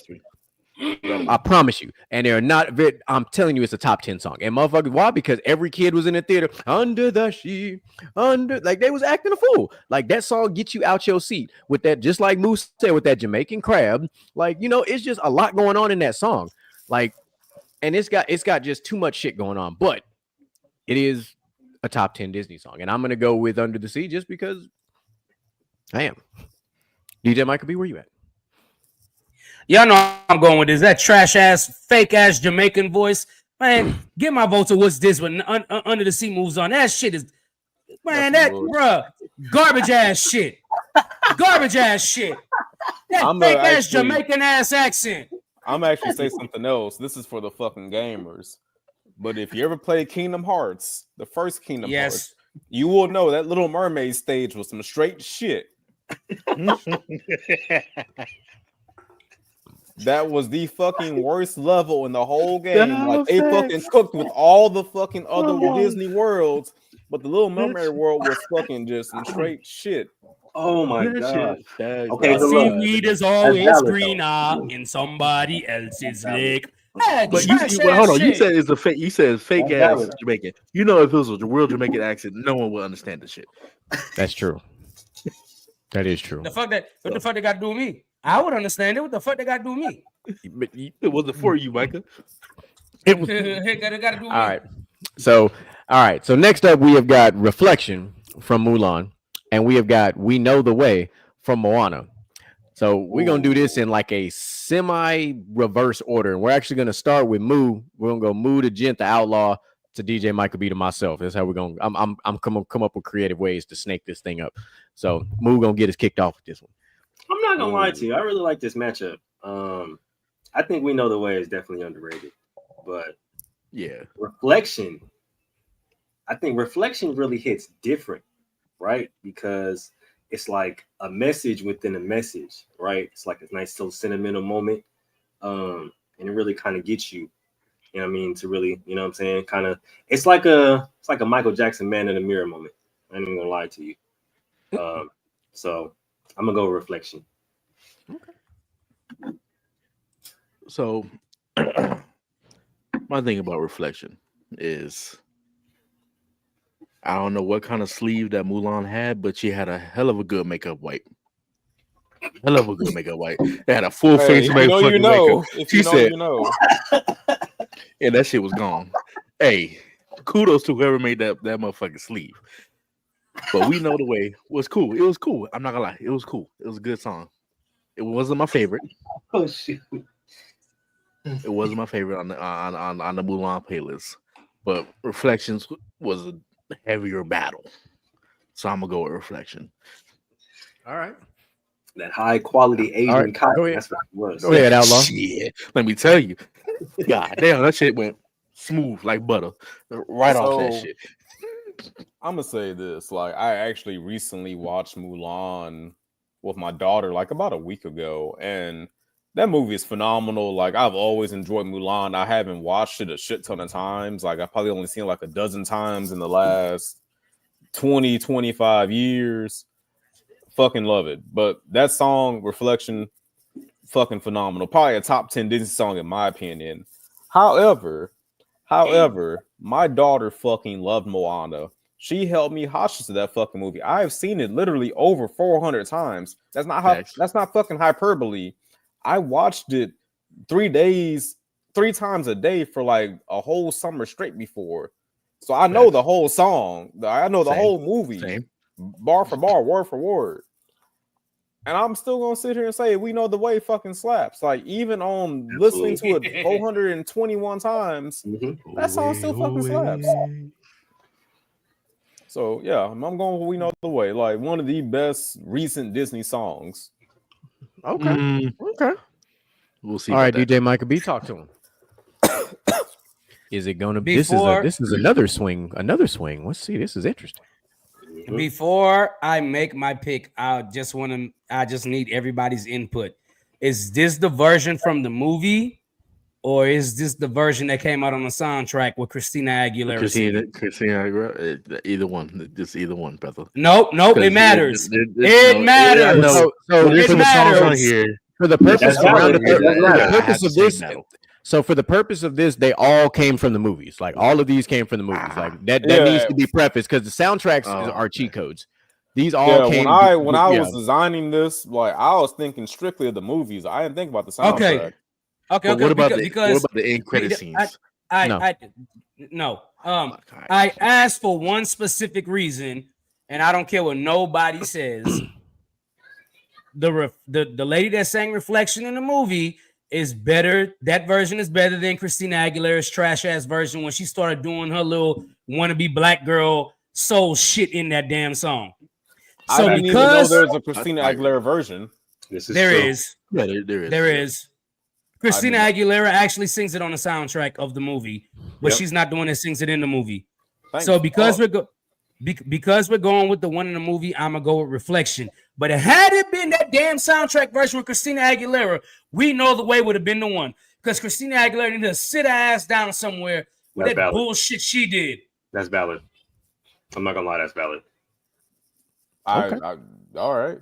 I promise you. And they're not, I'm telling you, it's a top 10 song. And motherfuckers, why? Because every kid was in the theater, under the sea, like they was acting a fool. Like, that song gets you out your seat with that, just like Moose said, with that Jamaican crab. Like, it's just a lot going on in that song. Like, and it's got just too much shit going on, but it is a top 10 Disney song. And I'm going to go with Under the Sea just because I am. DJ Michael B, where you at? Y'all know I'm going with this. That trash ass, fake ass Jamaican voice. Man, get my vote to What's This when Under the Sea moves on. That shit is, man, bruh, garbage ass shit. Garbage ass shit. That fake ass Jamaican ass accent. I'm actually say something else. This is for the fucking gamers. But if you ever played Kingdom Hearts, the first Kingdom Hearts, you will know that Little Mermaid stage was some straight shit. That was the fucking worst level in the whole game. Like, they fucking cooked with all the fucking other Disney worlds, but the Little Mermaid world was fucking just some straight shit. Oh my god! Okay, seaweed is always greener in somebody else's lake. But hold on. You said it's a fake. You said it's fake ass Jamaican. If it was a real Jamaican accent, no one would understand the shit. That's true. That is true. What the fuck they got to do with me? I would understand it. What the fuck they got to do with me? It wasn't for you, Micah. It was. Gotta do with me. All right. So next up, we have got Reflection from Mulan, and we have got We Know the Way from Moana. So we're going to do this in like a semi-reverse order. And we're actually going to start with Moo. We're going to go Moo to Gent, the Outlaw, to DJ Michael B, to myself. That's how we're going to, I'm come up with creative ways to snake this thing up. So Moo going to get us kicked off with this one. I'm not going to lie to you. I really like this matchup. I think We Know the Way is definitely underrated. But yeah, Reflection, I think Reflection really hits different, right? Because it's like a message within a message, right? It's like a nice little sentimental moment. And it really kind of gets you, you know what I mean, to really, you know what I'm saying? Kind of, it's like a Michael Jackson Man in the Mirror moment. I ain't even gonna lie to you. So I'm gonna go Reflection. Okay. So my thing about Reflection is, I don't know what kind of sleeve that Mulan had, but she had a hell of a good makeup wipe. Hell of a good makeup wipe. They had a full face makeup. She said, and that shit was gone. Hey, kudos to whoever made that motherfucking sleeve. But We Know the Way was cool. It was cool. I'm not gonna lie. It was cool. It was a good song. It wasn't my favorite. Oh shit. It wasn't my favorite on the Mulan playlist. But Reflections was a heavier battle. So I'm gonna go with Reflection. All right. That high quality Asian cotton. That's what it was. Go ahead, Outlaw. Shit. Let me tell you. God damn, that shit went smooth like butter. Right off that shit. I'm gonna say this. Like, I actually recently watched Mulan with my daughter like about a week ago, and that movie is phenomenal. Like, I've always enjoyed Mulan. I haven't watched it a shit ton of times. Like, I've probably only seen it like a dozen times in the last 20-25 years. Fucking love it. But that song, Reflection, fucking phenomenal. Probably a top 10 Disney song in my opinion. However, my daughter fucking loved Moana. She held me hostage to that fucking movie. I have seen it literally over 400 times. That's not fucking hyperbole. I watched it 3 times a day for like a whole summer straight before. So I know the whole song. I know the whole movie. Bar for bar, word for word. And I'm still gonna sit here and say we know the way fucking slaps. Like even on listening to it 421 times, that song still fucking slaps. So yeah, I'm going with We Know the Way. Like one of the best recent Disney songs. Okay. Okay. We'll see. All right, DJ Micah B, talk to him. Is it gonna be this is another swing? Let's see. This is interesting. Before I make my pick, I just need everybody's input. Is this the version from the movie, or is this the version that came out on the soundtrack with Christina Aguilera? Christina Aguilera, either one. Just either one, brother. Nope. It matters. It matters. So it matters. On here. For the purpose of this. So for the purpose of this, they all came from the movies. Like all of these came from the movies. Like that needs to be prefaced because the soundtracks are cheat codes. These all came. When I was designing this, like I was thinking strictly of the movies. I didn't think about the soundtrack. Okay. What about the end credit scenes? No. I asked for one specific reason, and I don't care what nobody says. The lady that sang Reflection in the movie is better. That version is better than Christina Aguilera's trash ass version when she started doing her little wannabe black girl soul shit in that damn song. So I didn't even know there's a Christina Aguilera version. There is. There is. Christina Aguilera actually sings it on the soundtrack of the movie, but she's not the one that sings it in the movie. So because we're going with the one in the movie, I'm gonna go with Reflection. But had it been that damn soundtrack version with Christina Aguilera, We Know the Way would have been the one. Because Christina Aguilera needed to sit her ass down somewhere with that bullshit she did. That's valid. I'm not gonna lie, that's valid. All right.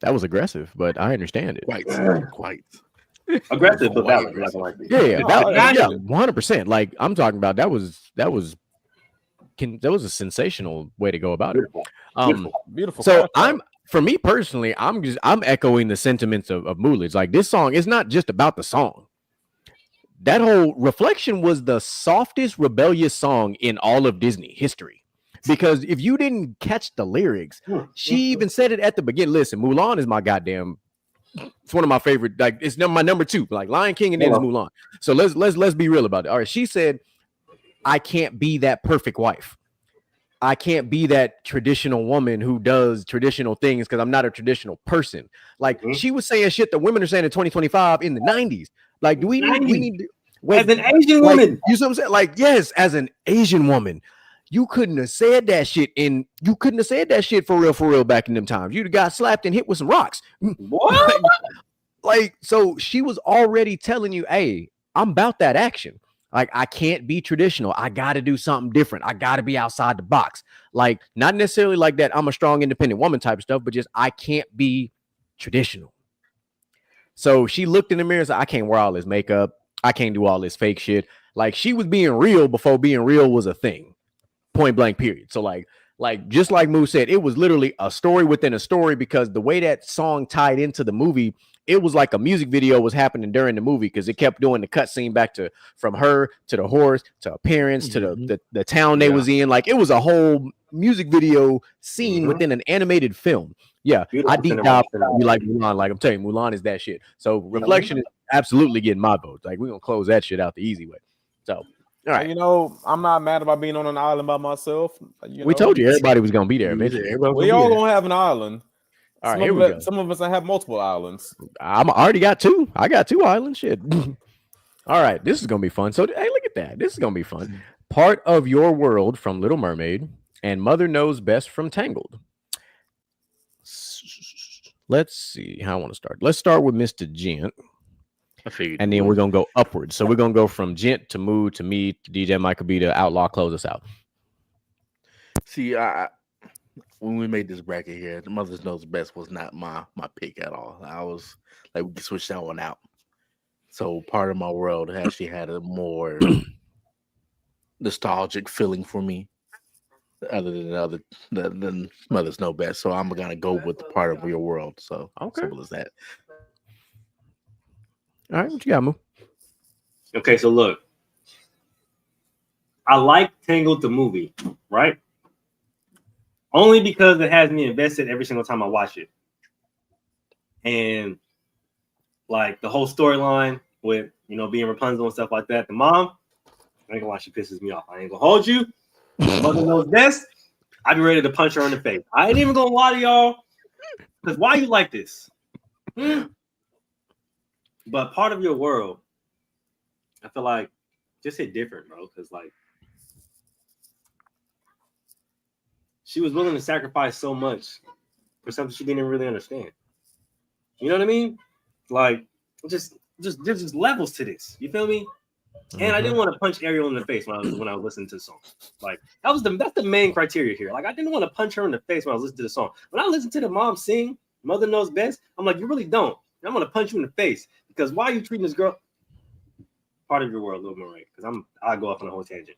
That was aggressive, but I understand it. Quite. Aggressive, but valid. Yeah, 100%. Like I'm talking about, that was a sensational way to go about it. Beautiful. So for me personally, I'm echoing the sentiments of Moolage. Like this song is not just about the song. That whole Reflection was the softest rebellious song in all of Disney history. Because if you didn't catch the lyrics, she even said it at the beginning. Listen, Mulan is my goddamn. It's one of my favorite. Like it's my number 2. Like Lion King and then it's Mulan. So let's be real about it. All right, she said, "I can't be that perfect wife. I can't be that traditional woman who does traditional things because I'm not a traditional person." Like she was saying shit that women are saying in 2025 in the 90s. Like, do we need to, as an Asian woman? You see what I'm saying? Like, yes, as an Asian woman, you couldn't have said that shit for real back in them times. You'd have got slapped and hit with some rocks. What? like, so she was already telling you, hey, I'm about that action. Like, I can't be traditional. I got to do something different. I got to be outside the box. Like, not necessarily like that I'm a strong, independent woman type of stuff, but just I can't be traditional. So she looked in the mirror and said, I can't wear all this makeup. I can't do all this fake shit. Like, she was being real before being real was a thing. Point blank, period. So, like just like Moo said, it was literally a story within a story because the way that song tied into the movie, it was like a music video was happening during the movie because it kept doing the cutscene back to from her to the horse to her parents to the town they was in. Like it was a whole music video scene within an animated film. Yeah, beautiful. I deep dive. You like Mulan? Like I'm telling you, Mulan is that shit. So Reflection is absolutely getting my vote. Like we're gonna close that shit out the easy way. So. All right. You know, I'm not mad about being on an island by myself. We told you everybody was gonna be there eventually. We all gonna have an island. All right, here we go. Some of us have multiple islands. I already got 2. I got 2 islands. Shit. All right, this is gonna be fun. So, hey, look at that. This is gonna be fun. Part of Your World from Little Mermaid and Mother Knows Best from Tangled. Let's see how I want to start. Let's start with Mr. Gent. And then we're gonna go upwards. So we're gonna go from Gent to Moo to me to DJ Michael B to Outlaw. Close us out. See, when we made this bracket here, the Mother's Knows Best was not my pick at all. I was like, we can switch that one out. So Part of My World actually had a more nostalgic feeling for me, other than Mother's Know Best. So I'm gonna go with the Part of Your World. So Okay. simple as that. All right, what you got, Moo? Okay, so look, I like Tangled the movie, right? Only because it has me invested every single time I watch it. And like the whole storyline with, you know, being Rapunzel and stuff like that. The mom, I ain't gonna lie, she pisses me off. I ain't gonna hold you. Mother Knows Best. I'd be ready to punch her in the face. I ain't even gonna lie to y'all. Because why you like this? But Part of Your World, I feel like just hit different, bro. Because like she was willing to sacrifice so much for something she didn't really understand. You know what I mean? Like, just there's just levels to this. You feel me? And I didn't want to punch Ariel in the face when I was listening to the song. Like that's the main criteria here. Like I didn't want to punch her in the face when I was listening to the song. When I listen to the mom sing "Mother Knows Best," I'm like, you really don't. I'm gonna punch you in the face because why are you treating this girl? Part of Your World, Lil Murray. Because I'll go off on a whole tangent.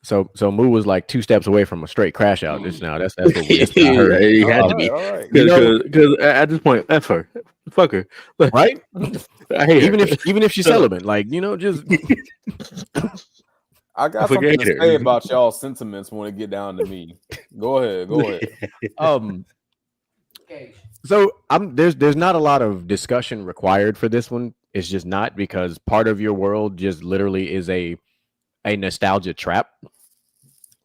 So Moo was like 2 steps away from a straight crash out just now. That's what we just Yeah, heard. it had to be. All right. Because at this point, F her. Fuck her. Right? I hate even her. if she's celibate, like, you know, just I got Forget something to her. say about y'all sentiments when it get down to me. Go ahead. so there's not a lot of discussion required for this one. It's just not, because Part of Your World just literally is a nostalgia trap.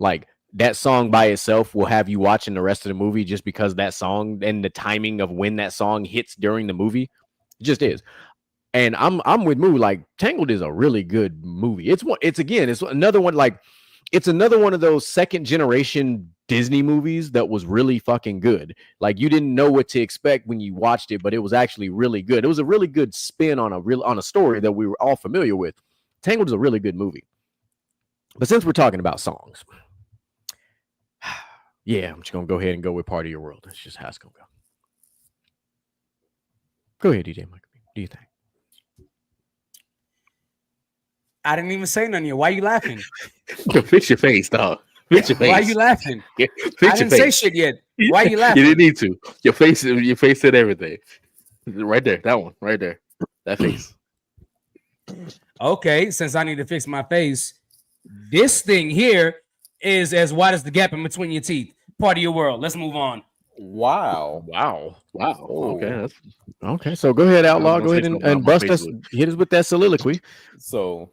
Like that song by itself will have you watching the rest of the movie just because that song and the timing of when that song hits during the movie, it just is. And I'm with Moo. Like Tangled is a really good movie. It's another one. Like it's another one of those second generation Disney movies that was really fucking good. Like you didn't know what to expect when you watched it, but it was actually really good. It was a really good spin on a story that we were all familiar with. Tangled is a really good movie. But since we're talking about songs, yeah, I'm just gonna go ahead and go with Part of Your World. That's just how it's gonna go. Go ahead, DJ Mike. What do you think? I didn't even say nothing yet. Why you laughing? Fix your face, dog. Fix your face. Why you laughing? Fix I your didn't face. say shit yet. Why you laughing? You didn't need to. Your face said everything. Right there. That one. Right there. That face. Okay, since I need to fix my face, this thing here is as wide as the gap in between your teeth. Part of Your World. Let's move on. Wow. Wow. Okay. Okay, so go ahead, Outlaw. I'm Go ahead gonna say and something bust about us. Facebook. Hit us with that soliloquy. So,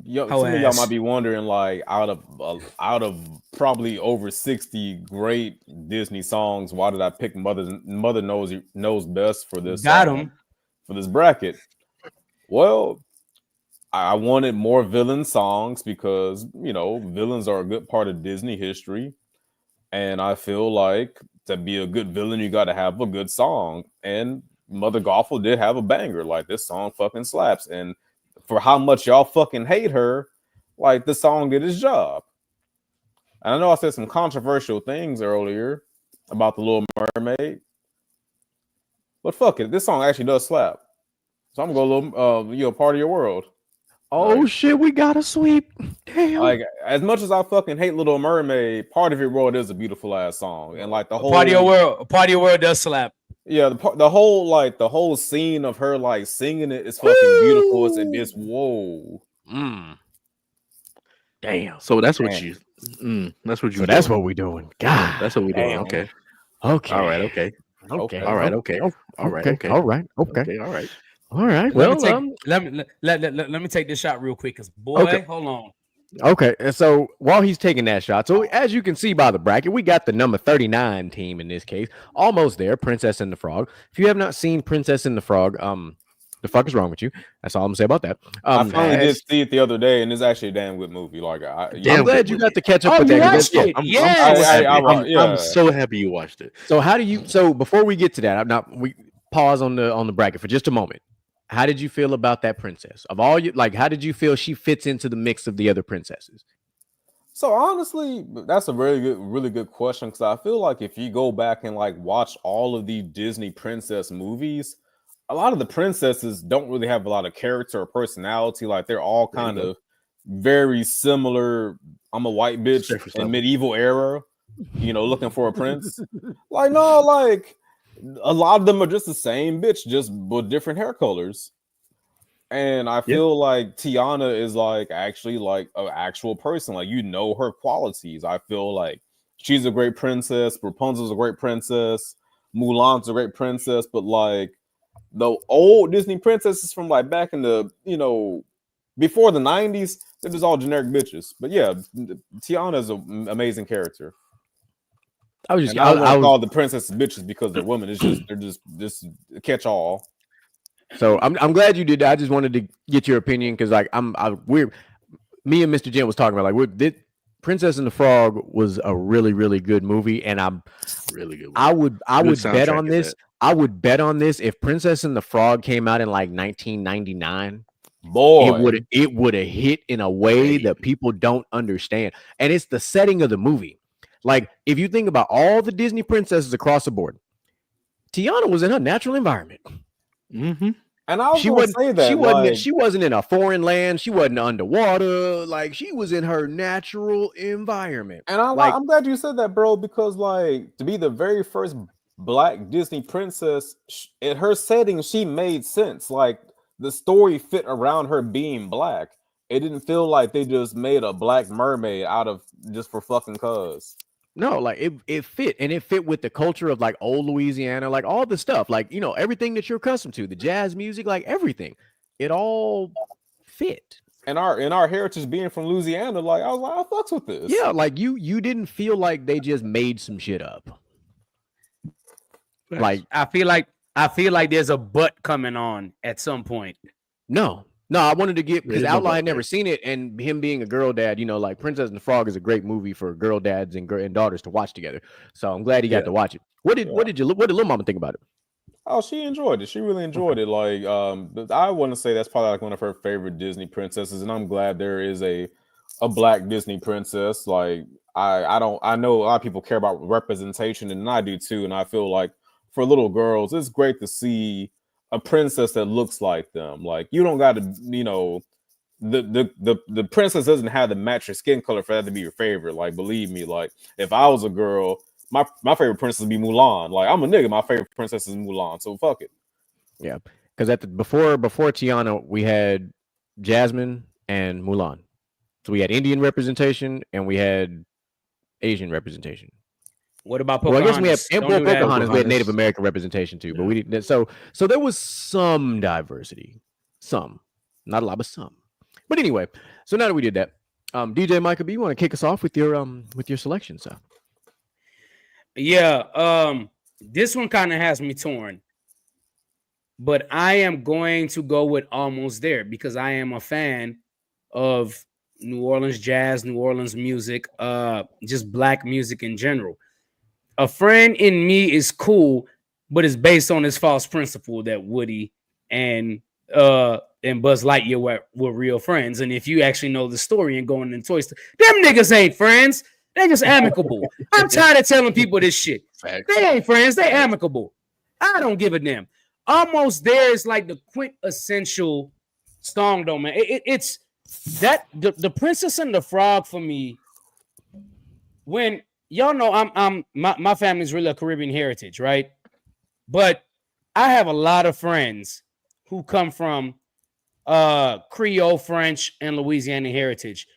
some Hoe of y'all ass. might be wondering, like, out of probably over 60 great Disney songs, why did I pick Mother Knows Best for this? Got him. For this bracket. Well, I wanted more villain songs because, you know, villains are a good part of Disney history. And I feel like to be a good villain, you got to have a good song. And Mother Gothel did have a banger. Like, this song fucking slaps. And for how much y'all fucking hate her, like, the song did its job. And I know I said some controversial things earlier about The Little Mermaid. But fuck it. This song actually does slap. So I'm going to go Part of Your World. Oh shit, we got a sweep. Damn. Like, as much as I fucking hate Little Mermaid, Part of Your World is a beautiful ass song, and like the whole Part of Your World does slap. yeah, the whole scene of her like singing it is fucking beautiful. It's this whoa. Damn. So that's what Damn. you. That's what you. So that's what we doing. God. That's what we doing. Damn. Okay. Okay. All right. Okay. Okay. All right. Okay. All right. Okay. All right. Okay. Okay. All right. All right. Let Well, me take this shot real quick, because boy, Okay. hold on. okay. And so while he's taking that shot, so as you can see by the bracket, we got the number 39 team in this case. Almost there, Princess and the Frog. If you have not seen Princess and the Frog, the fuck is wrong with you? That's all I'm gonna say about that. I finally did see it the other day, and it's actually a damn good movie. Like, I'm glad you got to catch up Oh, with you that. watched it? I'm Yes. so happy. Yeah. I'm so happy you watched it. So how do you? So before we get to that, we pause on the bracket for just a moment. How did you feel about that princess? Of all you, like, how did you feel she fits into the mix of the other princesses? So honestly, that's a really good question because I feel like if you go back and like watch all of the Disney princess movies, a lot of the princesses don't really have a lot of character or personality. Like they're all There you kind go. of very similar. I'm a white bitch Surface in level. medieval era, looking for a prince. Like no, like a lot of them are just the same bitch, just with different hair colors. And I Yeah. feel like Tiana is like actually like an actual person. Like her qualities. I feel like she's a great princess. Rapunzel's a great princess. Mulan's a great princess. But like the old Disney princesses from like back in the before the 90s, they're just all generic bitches. But yeah, Tiana is an amazing character. I was just And I don't want I to was call the princesses bitches because they're women. It's just they're just catch all. so I'm glad you did that. I just wanted to get your opinion because like we're me and Mr. Jen was talking about like Princess and the Frog was a really good movie, and Really good. I would Good bet soundtrack on at this. that. I would bet on this if Princess and the Frog came out in like 1999. Boy. It would have hit in a way Great. that people don't understand, and it's the setting of the movie. Like if you think about all the Disney princesses across the board, Tiana was in her natural environment. Mm-hmm. And I was gonna say that like She wasn't in a foreign land. She wasn't underwater. Like she was in her natural environment. And Like I'm glad you said that, bro, because like to be the very first black Disney princess, in her setting, she made sense. Like the story fit around her being black. It didn't feel like they just made a black mermaid out of just for fucking cuz. no, like it fit, and it fit with the culture of like old Louisiana, like all the stuff, like everything that you're accustomed to, the jazz music, like everything. It all fit. And our heritage being from Louisiana, like I was like, I fucks with this. Yeah, like you didn't feel like they just made some shit up. Like I feel like there's a butt coming on at some point. no, I wanted to get because There's no Outlaw had butt never there. seen it, and him being a girl dad, like Princess and the Frog is a great movie for girl dads and daughters to watch together. So I'm glad he got Yeah. to watch it. What did Little Mama think about it? Oh, she enjoyed it. She really enjoyed it. Like, I want to say that's probably like one of her favorite Disney princesses, and I'm glad there is a black Disney princess. Like, I know a lot of people care about representation, and I do too. And I feel like for little girls, it's great to see a princess that looks like them. Like, you don't got to, the princess doesn't have to match your skin color for that to be your favorite. Like, believe me, like if I was a girl, my favorite princess would be Mulan. Like I'm a nigga, my favorite princess is Mulan. So fuck it. Yeah, because before Tiana, we had Jasmine and Mulan. So we had Indian representation and we had Asian representation. What about Well, I Pocahontas? guess we had Don't do that. Pocahontas. We had Pocahontas. Native American representation too, but we didn't. So there was some diversity, some, not a lot, but some. But anyway, so now that we did that, DJ Michael B, you want to kick us off with your selection, sir? Yeah, this one kind of has me torn, but I am going to go with Almost There because I am a fan of New Orleans jazz, New Orleans music, just black music in general. A Friend in Me is cool, but it's based on this false principle that Woody and Buzz Lightyear were real friends. And if you actually know the story and going in Toy Story, them niggas ain't friends. They just amicable. I'm tired of telling people this shit. Facts. They ain't friends. They amicable. I don't give a damn. Almost There is like the quintessential song, though, man. It's that the Princess and the Frog for me. When y'all know my family's really a Caribbean heritage, right? But I have a lot of friends who come from Creole, French, and Louisiana heritage.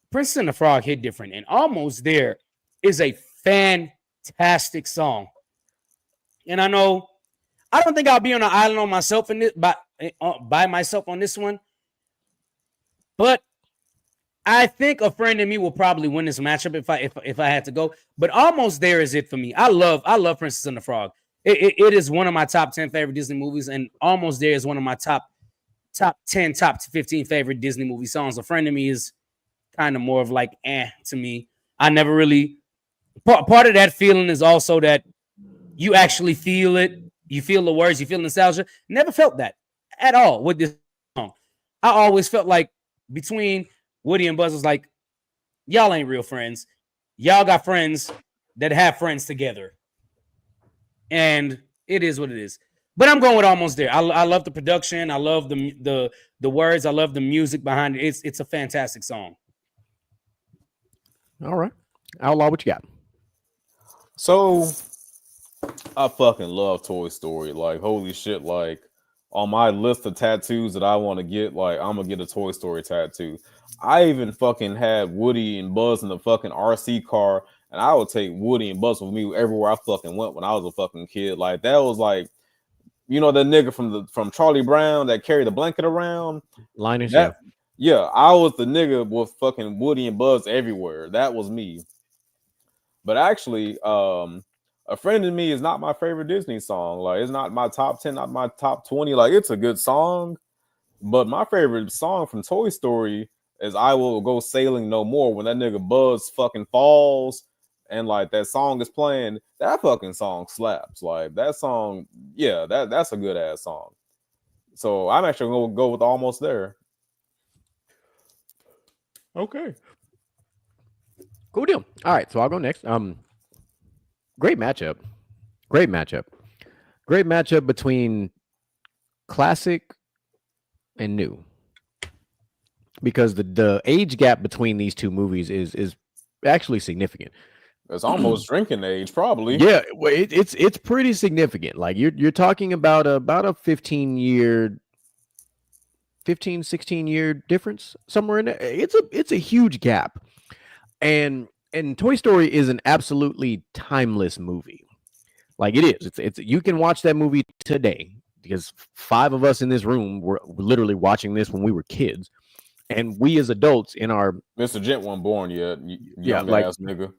Princess and the Frog hit different, and Almost There is a fantastic song. And I know I don't think I'll be on an island on myself in this by myself on this one, but I think A Friend in Me will probably win this matchup if I had to go. But Almost There is it for me. I love Princess and the Frog. It is one of my top 10 favorite Disney movies, and Almost There is one of my top 10, top 15 favorite Disney movie songs. A Friend in Me is kind of more of like to me. I never really part of that feeling is also that you actually feel it. You feel the words, you feel nostalgia. Never felt that at all with this song. I always felt like between Woody and Buzz was like, y'all ain't real friends. Y'all got friends that have friends together. And it is what it is. But I'm going with Almost There. I love the production. I love the words. I love the music behind it. It's a fantastic song. All right. Outlaw, what you got? So I fucking love Toy Story. Like, holy shit, like on my list of tattoos that I want to get, like I'm gonna get a Toy Story tattoo. I even fucking had Woody and Buzz in the fucking RC car, and I would take Woody and Buzz with me everywhere I fucking went when I was a fucking kid. Like that was like, you know, that nigga from Charlie Brown that carried the blanket around. Linus, yeah, I was the nigga with fucking Woody and Buzz everywhere. That was me. But actually, A Friend in Me is not my favorite Disney song. Like, it's not my top 10, not my top 20. Like, it's a good song. But my favorite song from Toy Story is I Will Go Sailing No More. When that nigga Buzz fucking falls and like that song is playing, that fucking song slaps. Like that song, yeah, that's a good ass song. So I'm actually gonna go with Almost There. Okay. Cool deal. All right, so I'll go next. Great matchup. Great matchup between classic and new. Because the age gap between these two movies is actually significant. It's almost drinking age, probably. Yeah, well, it's pretty significant. Like you're talking about a 16 year difference somewhere in there. It's a huge gap. And Toy Story is an absolutely timeless movie. Like it is. It's you can watch that movie today because 5 of us in this room were literally watching this when we were kids. And we as adults in our Mr. Gent wasn't born yet. Yeah, Young like ass nigga.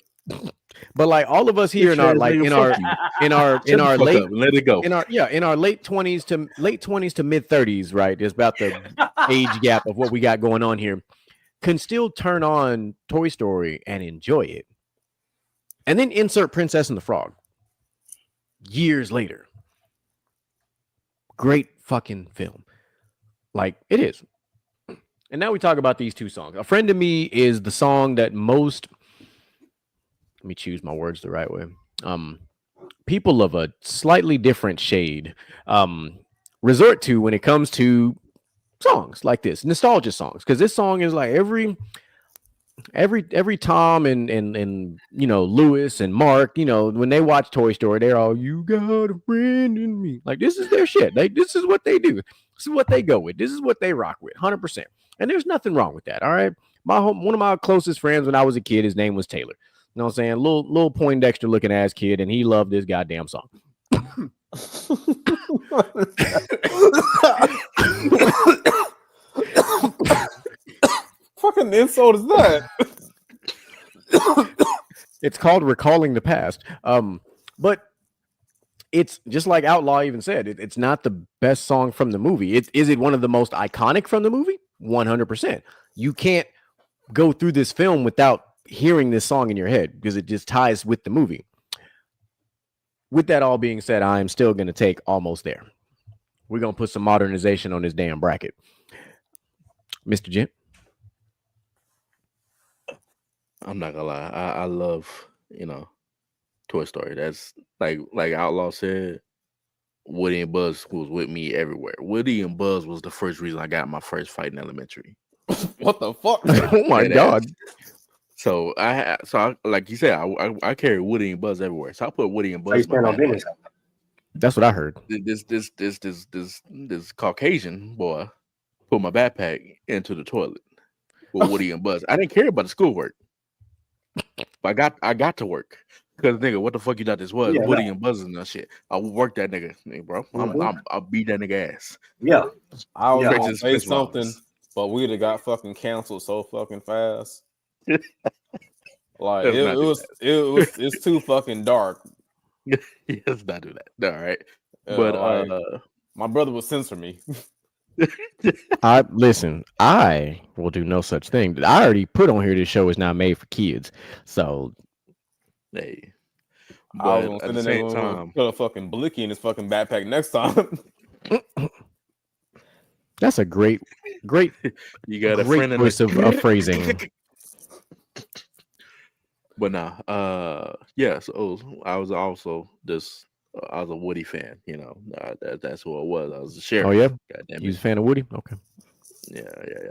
But like all of us here in our late 20s to mid 30s, right? Is about the age gap of what we got going on here. Can still turn on Toy Story and enjoy it. And then insert Princess and the Frog. Years later. Great fucking film. Like it is. And now we talk about these two songs. A Friend to Me is the song that most, let me choose my words the right way. People of a slightly different shade resort to when it comes to songs like this, nostalgia songs, because this song is like every Tom and you know Lewis and Mark, you know, when they watch Toy Story, they're all "You got a friend in me." Like this is their shit. This is what they do. This is what they go with. This is what they rock with, 100%. And there's nothing wrong with that. All right, one of my closest friends when I was a kid, his name was Taylor. You know what I'm saying? Little Poindexter looking ass kid, and he loved this goddamn song. Fucking insult is that? It's called Recalling the Past. But it's just like Outlaw even said, it's not the best song from the movie. Is it one of the most iconic from the movie? 100%. You can't go through this film without hearing this song in your head because it just ties with the movie. With that all being said, I'm still going to take Almost There. We're going to put some modernization on this damn bracket. Mr. Gent? I'm not gonna lie. I love, Toy Story. That's like Outlaw said, Woody and Buzz was with me everywhere. Woody and Buzz was the first reason I got my first fight in elementary. What the fuck? Oh my God. So like you said, I carry Woody and Buzz everywhere. So I put Woody and Buzz. That's what I heard. This Caucasian boy put my backpack into the toilet with Woody and Buzz. I didn't care about the schoolwork, but I got to work because nigga, what the fuck you thought this was? Woody and Buzz and that shit. I worked that nigga, bro. I'll beat that nigga ass. Yeah, I was gonna say something, but we'd have got fucking canceled so fucking fast. Like it's too fucking dark. Let's not do that. All right. But my brother would censor me. I will do no such thing. I already put on here this show is not made for kids. So hey. I was at the same time put a fucking blicky in his fucking backpack next time. That's a great you got a great friend in choice of phrasing. But nah, yeah. So I was also just I was a Woody fan. You know, that's what it was. I was a sheriff. Oh yeah, God damn you it. was a fan of Woody? Okay. Yeah.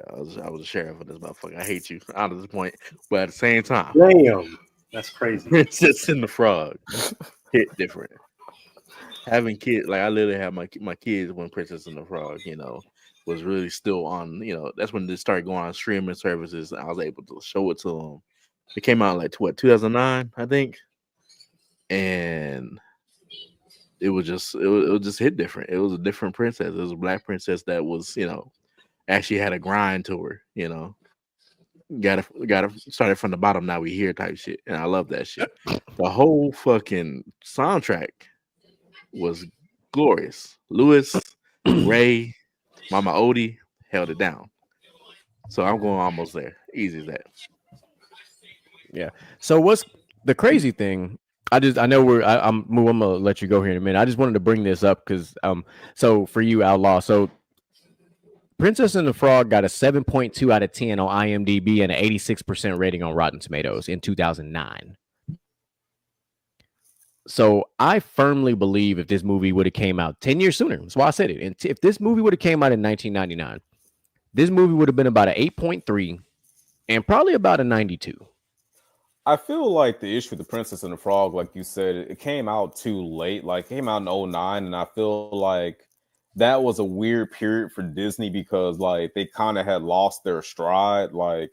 I was a sheriff of this motherfucker. I hate you out of this point, but at the same time, Damn, that's crazy. Princess and the Frog hit different. Having kids, like I literally had my kids when Princess and the Frog, you know, was really still on. You know, that's when they started going on streaming services. I was able to show it to them. It came out like what 2009, I think, and it was just hit different. It was a different princess. It was a black princess that was, you know, actually had a grind to her. You know, got to started from the bottom. Now we here type shit, and I love that shit. The whole fucking soundtrack was glorious. Lewis, Ray, Mama Odie held it down. So I'm going almost there. Easy as that. Yeah. So what's the crazy thing? I know I'm gonna let you go here in a minute. I just wanted to bring this up because so for you, Outlaw. So Princess and the Frog got a 7.2 out of 10 on IMDb and an 86% rating on Rotten Tomatoes in 2009. So I firmly believe if this movie would have came out 10 years sooner, that's why I said it. And if this movie would have came out in 1999, this movie would have been about an 8.3 and probably about a 92. I feel like the issue with the Princess and the Frog, like you said, it came out too late. Like it came out in 2009, and I feel like that was a weird period for Disney because like they kind of had lost their stride. Like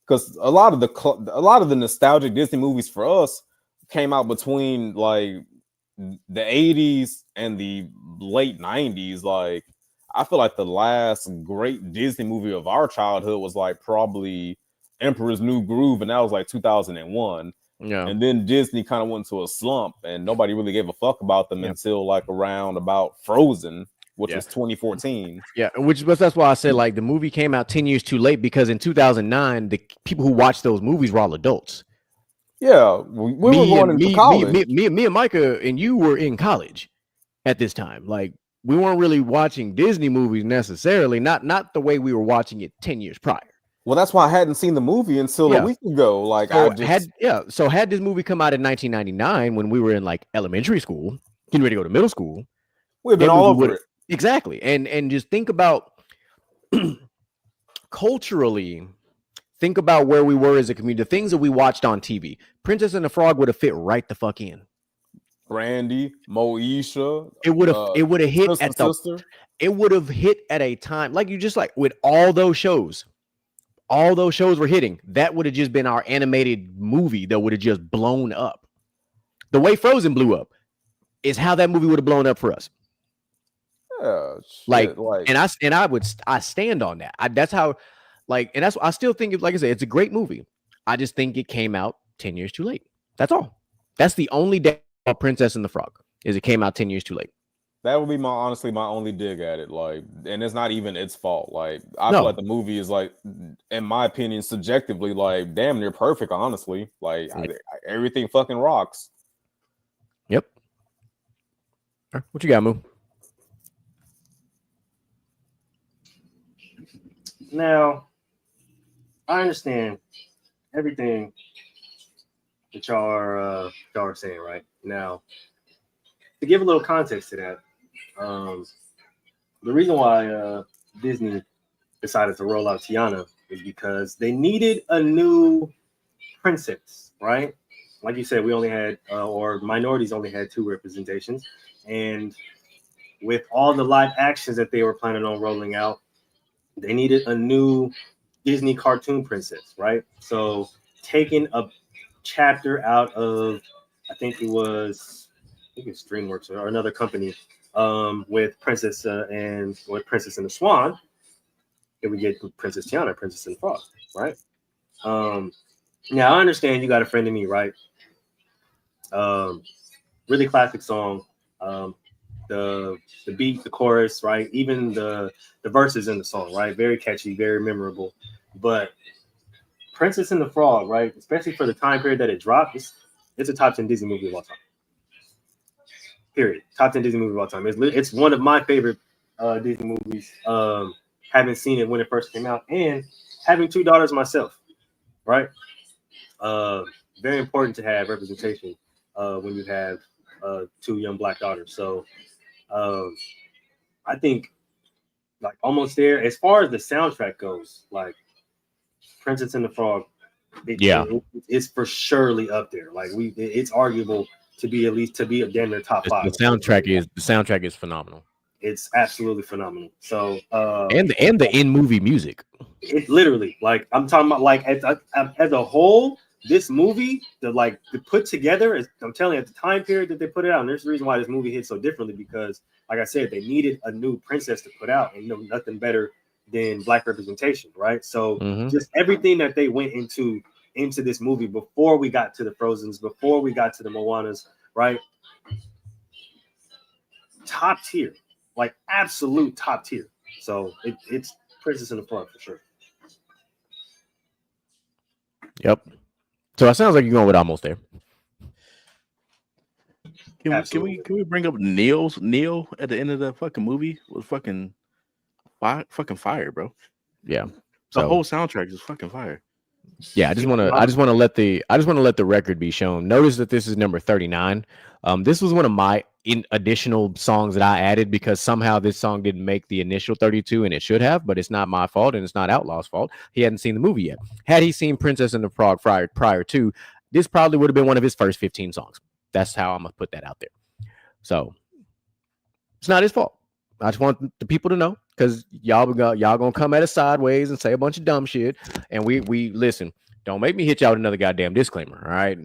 because a lot of the nostalgic Disney movies for us came out between like the 80s and the late 90s. Like I feel like the last great Disney movie of our childhood was like probably Emperor's New Groove, and that was like 2001. Yeah. And then Disney kind of went into a slump, and nobody really gave a fuck about them until like around about Frozen, which was 2014. Yeah, that's why I said like the movie came out 10 years too late because in 2009 the people who watched those movies were all adults. Yeah, we were going into college. Me and Micah and you were in college at this time. Like we weren't really watching Disney movies necessarily, not the way we were watching it 10 years prior. Well, that's why I hadn't seen the movie until a week ago. Like so had this movie come out in 1999 when we were in like elementary school, getting ready to go to middle school, we've been all over it. Exactly. And just think about culturally, think about where we were as a community, the things that we watched on TV. Princess and the Frog would have fit right the fuck in. Brandy, Moesha. It would have hit at the sister. It would have hit at a time like you just like with all those shows were hitting. That would have just been our animated movie that would have just blown up. The way Frozen blew up is how that movie would have blown up for us. Yeah, I stand on that. That's how, like, and that's I still think, like I said, it's a great movie. I just think it came out 10 years too late. That's all. That's the only day of Princess and the Frog is it came out 10 years too late. That would be my only dig at it. Like, and it's not even its fault. Like, I feel like the movie is like, in my opinion, subjectively, like damn near perfect. Honestly, like everything fucking rocks. Yep. What you got, Moo? Now, I understand everything that y'all are saying right now. To give a little context to that, the reason why Disney decided to roll out Tiana is because they needed a new princess, right? Like you said, we only had, or minorities only had 2 representations, and with all the live actions that they were planning on rolling out, they needed a new Disney cartoon princess, right? So taking a chapter out of, I think it's DreamWorks or another company, with Princess and the Swan, here we get Princess Tiana, Princess and the Frog, right? Now I understand you got a friend in me, right? Really classic song. The beat, the chorus, right? Even the verses in the song, right? Very catchy, very memorable. But Princess and the Frog, right? Especially for the time period that it dropped, it's a top 10 Disney movie of all time. Period. Top 10 Disney movie of all time. It's one of my favorite Disney movies. Having seen it when it first came out, and having 2 daughters myself, right? very important to have representation when you have 2 young black daughters. So I think like almost there. As far as the soundtrack goes, like Princess and the Frog, it's for surely up there. Like it's arguable to be at least to be a damn near top 5. The soundtrack is phenomenal. It's absolutely phenomenal. So and the in movie music. It literally, like I'm talking about, like as a whole, this movie, the put together, is, I'm telling you, at the time period that they put it out, and there's the reason why this movie hit so differently, because like I said, they needed a new princess to put out, and nothing better than black representation, right? So just everything that they went into this movie before we got to the Frozens, before we got to the Moanas, right? Top tier, like absolute top tier. So it's Princess in the Frog for sure. Yep. So it sounds like you're going with Almost There. Can we bring up Neo at the end of the fucking movie? Was fucking fire, bro. Yeah. The whole soundtrack is fucking fire. Yeah, I just want to let the record be shown. Notice that this is number 39. This was one of my additional songs that I added because somehow this song didn't make the initial 32, and it should have, but it's not my fault and it's not Outlaw's fault. He hadn't seen the movie yet. Had he seen Princess and the Frog prior to, this probably would have been one of his first 15 songs. That's how I'm gonna put that out there. So it's not his fault. I just want the people to know, because y'all gonna come at us sideways and say a bunch of dumb shit, and we listen. Don't make me hit y'all with another goddamn disclaimer. All right,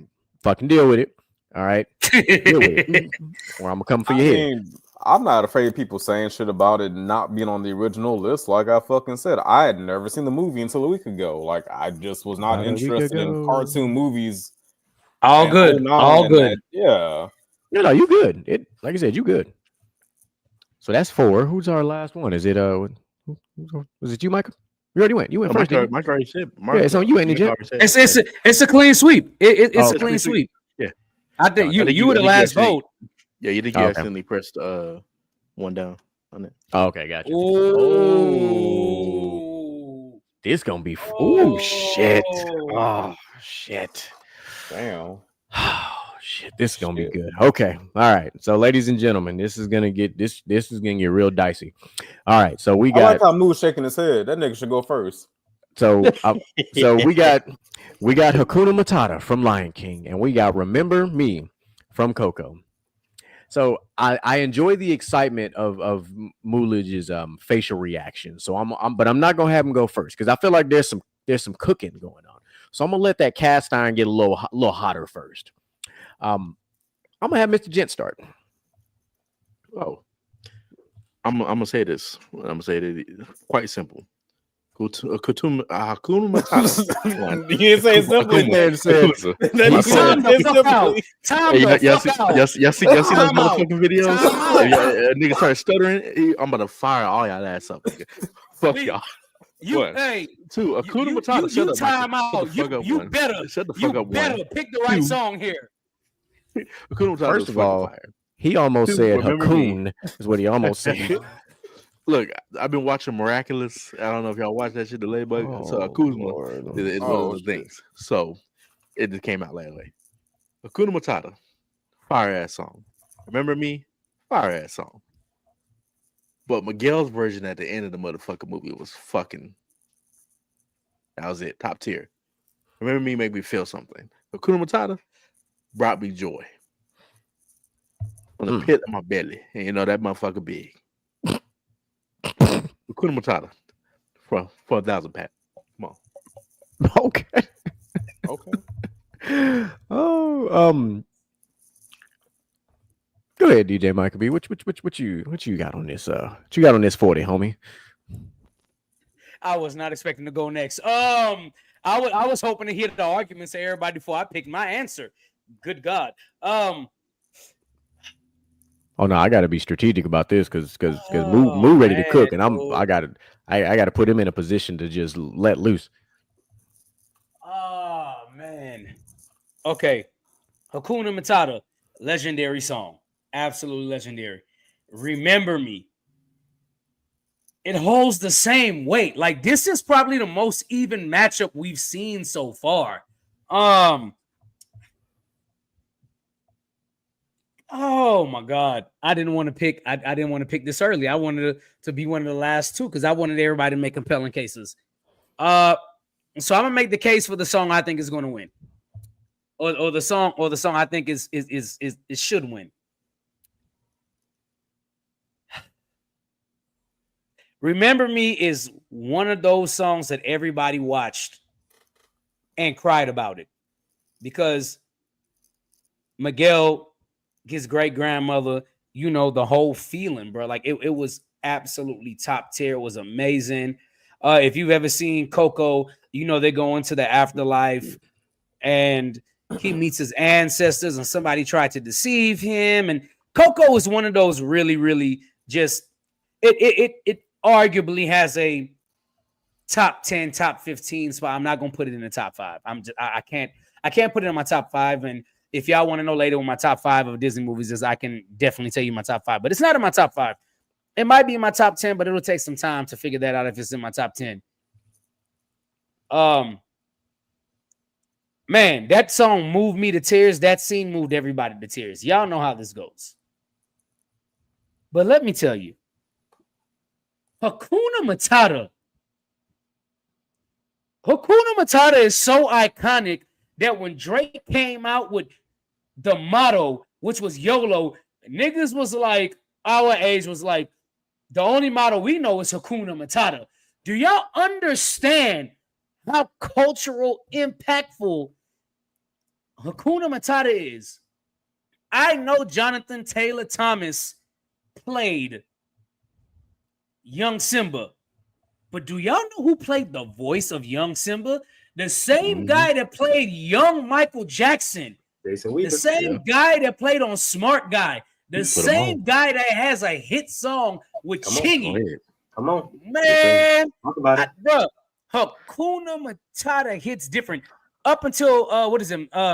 fucking deal with it. All right, deal with it, or I'm gonna come for your head. I'm not afraid of people saying shit about it not being on the original list. Like I fucking said, I had never seen the movie until a week ago. Like I just was not interested in cartoon movies. All good. All good. Yeah. No, you good. Like I said, you good. So that's 4. Who's our last one? Is it was it you, Michael? You already went. You went first. Mike already said. Yeah, so you ain't Ninja. It's a clean sweep. It's a clean sweep. Yeah. I think you were the last vote. Yeah, you think you accidentally pressed one down on it. Oh, okay, gotcha. Oh, this gonna be. Oh shit. Oh shit. Damn. Oh shit. This is gonna be good. Okay. All right. So, ladies and gentlemen, this is gonna get real dicey. All right. So we got. I like how Moo's shaking his head. That nigga should go first. So we got Hakuna Matata from Lion King, and we got Remember Me from Coco. So I enjoy the excitement of Moolidge's facial reaction. So but I'm not gonna have him go first because I feel like there's some cooking going on. So I'm gonna let that cast iron get a little hotter first. I'm gonna have Mr. Gent start. Oh, I'm gonna say this. I'm gonna say it quite simple. Hakuna Matata. You didn't say it simply. Y'all see those motherfucking videos? Niggas start stuttering. I'm about to fire all y'all ass up. Fuck y'all. Hakuna Matata. You time out. You better shut the fuck up. You better pick the right song here. First of all, he almost said Hakun is what he almost said. Look, I've been watching Miraculous. I don't know if y'all watch that shit, the Ladybug. So Akuma is one of the things. So it just came out last way. Hakuna Matata, fire ass song. Remember Me, fire ass song. But Miguel's version at the end of the motherfucking movie was fucking. That was it, top tier. Remember Me make me feel something. Hakuna Matata brought me joy from the pit of my belly, and you know that motherfucker big. Hakuna Matata for 1,000 pat. Come on. Okay. Oh, go ahead, DJ Michael B. What you got on this? What you got on this 40, homie? I was not expecting to go next. I was hoping to hear the arguments of everybody before I picked my answer. Good God. Oh no, I got to be strategic about this because Moo ready to cook, and I got to put him in a position to just let loose. Oh man. Okay, Hakuna Matata, legendary song, absolutely legendary. Remember Me. It holds the same weight. Like this is probably the most even matchup we've seen so far. Oh my God. I didn't want to pick. I didn't want to pick this early. I wanted to be one of the last two because I wanted everybody to make compelling cases. So I'm gonna make the case for the song I think is going to win, or the song I think is should win. Remember Me is one of those songs that everybody watched and cried about it because Miguel, his great grandmother, you know, the whole feeling, bro. Like it was absolutely top tier. It was amazing. If you've ever seen Coco, you know, they go into the afterlife and he meets his ancestors and somebody tried to deceive him. And Coco is one of those really, really just it arguably has a top 10, top 15 spot. I'm not gonna put it in the top 5. I can't put it in my top 5. And if y'all want to know later what my top 5 of Disney movies is, I can definitely tell you my top 5. But it's not in my top 5. It might be in my top 10, but it'll take some time to figure that out if it's in my top 10. Man, that song moved me to tears. That scene moved everybody to tears. Y'all know how this goes. But let me tell you, Hakuna Matata. Hakuna Matata is so iconic that when Drake came out with the motto, which was YOLO, niggas was like, our age was like, the only motto we know is Hakuna Matata. Do y'all understand how cultural impactful Hakuna Matata is? I know Jonathan Taylor Thomas played young Simba, but do y'all know who played the voice of young Simba? The same guy that played young Michael Jackson. Jason Weaver. The same guy that played on Smart Guy. The same guy that has a hit song with Chingy. Come on. Man. Talk about it. Bro, Hakuna Matata hits different. Up until,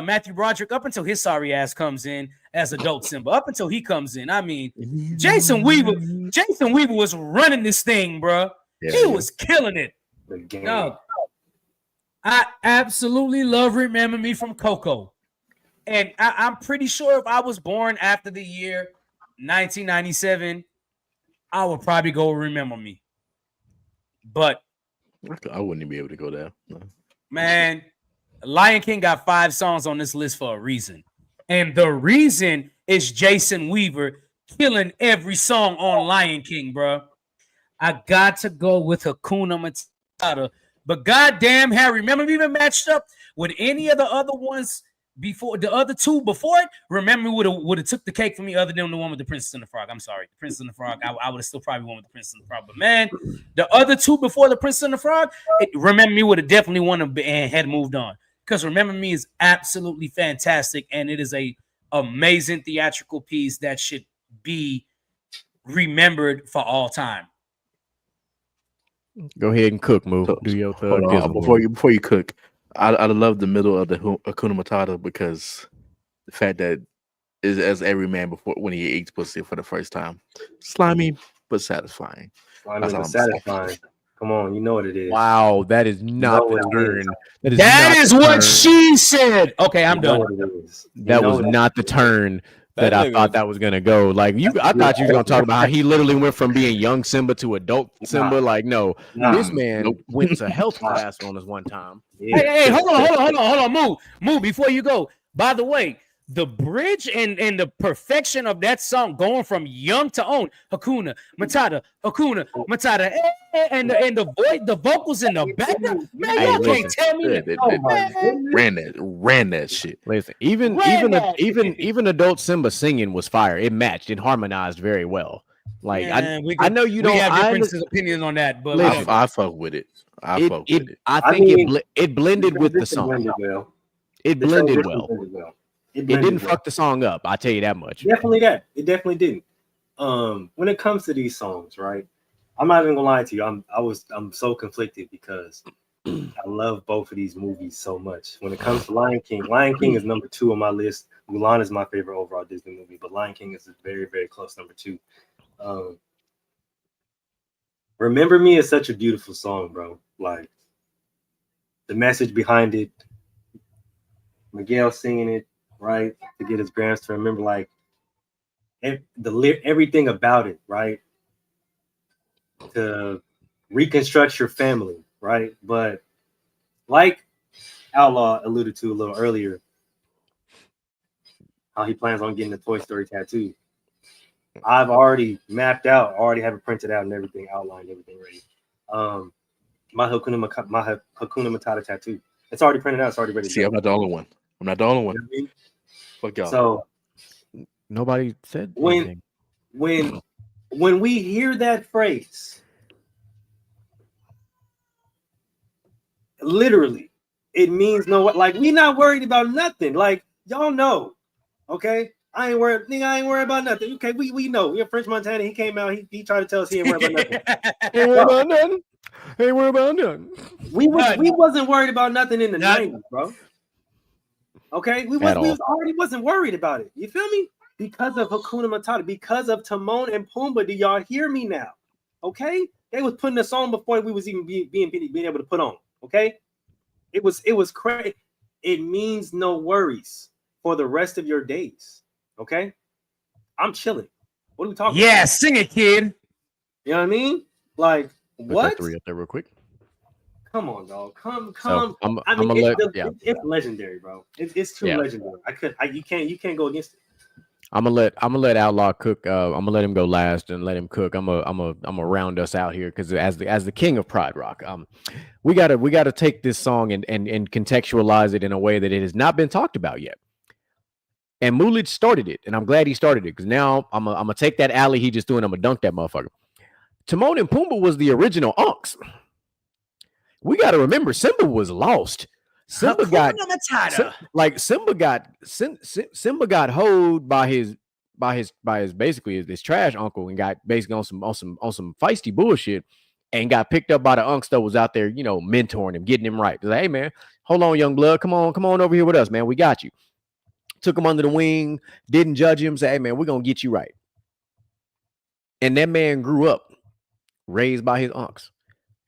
Matthew Broderick, up until his sorry ass comes in as adult Simba. Up until he comes in. I mean, Jason Weaver was running this thing, bro. Yeah, he was killing it. No, I absolutely love Remember Me from Coco. And I'm pretty sure if I was born after the year 1997, I would probably go Remember Me. But I wouldn't be able to go there. No. Man, Lion King got 5 songs on this list for a reason. And the reason is Jason Weaver killing every song on Lion King, bro. I got to go with Hakuna Matata. But goddamn, Harry, remember me even matched up with any of the other ones before the other two before it? Remember would have took the cake for me other than the one with the Princess and the Frog. I'm sorry. The Princess and the Frog. I would have still probably won with the Princess and the Frog. But man, the other two before the Princess and the Frog, Remember Me would have definitely won and had moved on. Because Remember Me is absolutely fantastic, and it is a amazing theatrical piece that should be remembered for all time. Go ahead and cook, Move. Do your thug. Before you cook, I love the middle of the Hakuna Matata because the fact that is as every man before when he eats pussy for the first time, slimy but satisfying. Slimy but satisfying. Come on, you know what it is. Wow, that is not the turn. That is what she said. Okay, I'm done. That was not the turn that I thought that was gonna go. Like I thought you were gonna talk about how he literally went from being young Simba to adult Simba. Like, no, this man went to health class on us one time. Yeah. Hey, hold on, move before you go. By the way, the bridge and the perfection of that song going from young to old, Hakuna Matata, and the vocals in the background, man, y'all can't tell me ran that shit. Listen, even adult Simba singing was fire. It matched, it harmonized very well. Like I know you don't have different opinions on that, but I fuck with it. I think it blended with the song. It blended well. It didn't fuck the song up. I'll tell you that much. It definitely didn't. When it comes to these songs, right? I'm not even gonna lie to you. I'm so conflicted because I love both of these movies so much. When it comes to Lion King is number 2 on my list. Mulan is my favorite overall Disney movie, but Lion King is a very, very close number 2. Remember Me is such a beautiful song, bro. Like the message behind it, Miguel singing it, right, to get his parents to remember, like everything about it, right? To reconstruct your family, right? But like Outlaw alluded to a little earlier, how he plans on getting a Toy Story tattoo. I've already mapped out, already have it printed out and everything, outlined, everything ready. My Hakuna Matata tattoo. It's already printed out. It's already ready. See, I'm not the only one. I'm not the only one. You know what I mean? Fuck y'all. So Nobody said when anything. when we hear that phrase, literally, it means no. Like we not worried about nothing. Like y'all know, okay. I ain't worried, nigga. I ain't worried about nothing. Okay, we know. We're French Montana. He came out. He tried to tell us he ain't worried about nothing. Ain't worried about nothing. Ain't worried about nothing. We wasn't worried about nothing in the 90s, bro. Okay, we already wasn't worried about it. You feel me? Because of Hakuna Matata, because of Timon and Pumbaa. Do y'all hear me now? Okay, they was putting us on before we was even being able to put on. Okay, it was crazy. It means no worries for the rest of your days. Okay, I'm chilling. What are we talking about? Yeah, sing it, kid. You know what I mean? Like Put what? that 3 up there real quick. Come on, dog. Come. So, it's legendary, bro. It's too legendary. You can't go against it. I'm gonna let Outlaw cook. I'm gonna let him go last and let him cook. I'm gonna round us out here because as the king of Pride Rock, we gotta take this song and contextualize it in a way that it has not been talked about yet. And Mulich started it, and I'm glad he started it because now I'm gonna take that alley he just doing. I'm gonna dunk that motherfucker. Timon and Pumbaa was the original unks. We got to remember Simba was lost. Simba got hoed by his basically his trash uncle and got basically on some feisty bullshit and got picked up by the unks that was out there, mentoring him, getting him right. Like, hey man, hold on, young blood, come on over here with us, man. We got you. Took him under the wing, didn't judge him, say, hey man, we're gonna get you right. And that man grew up, raised by his unks,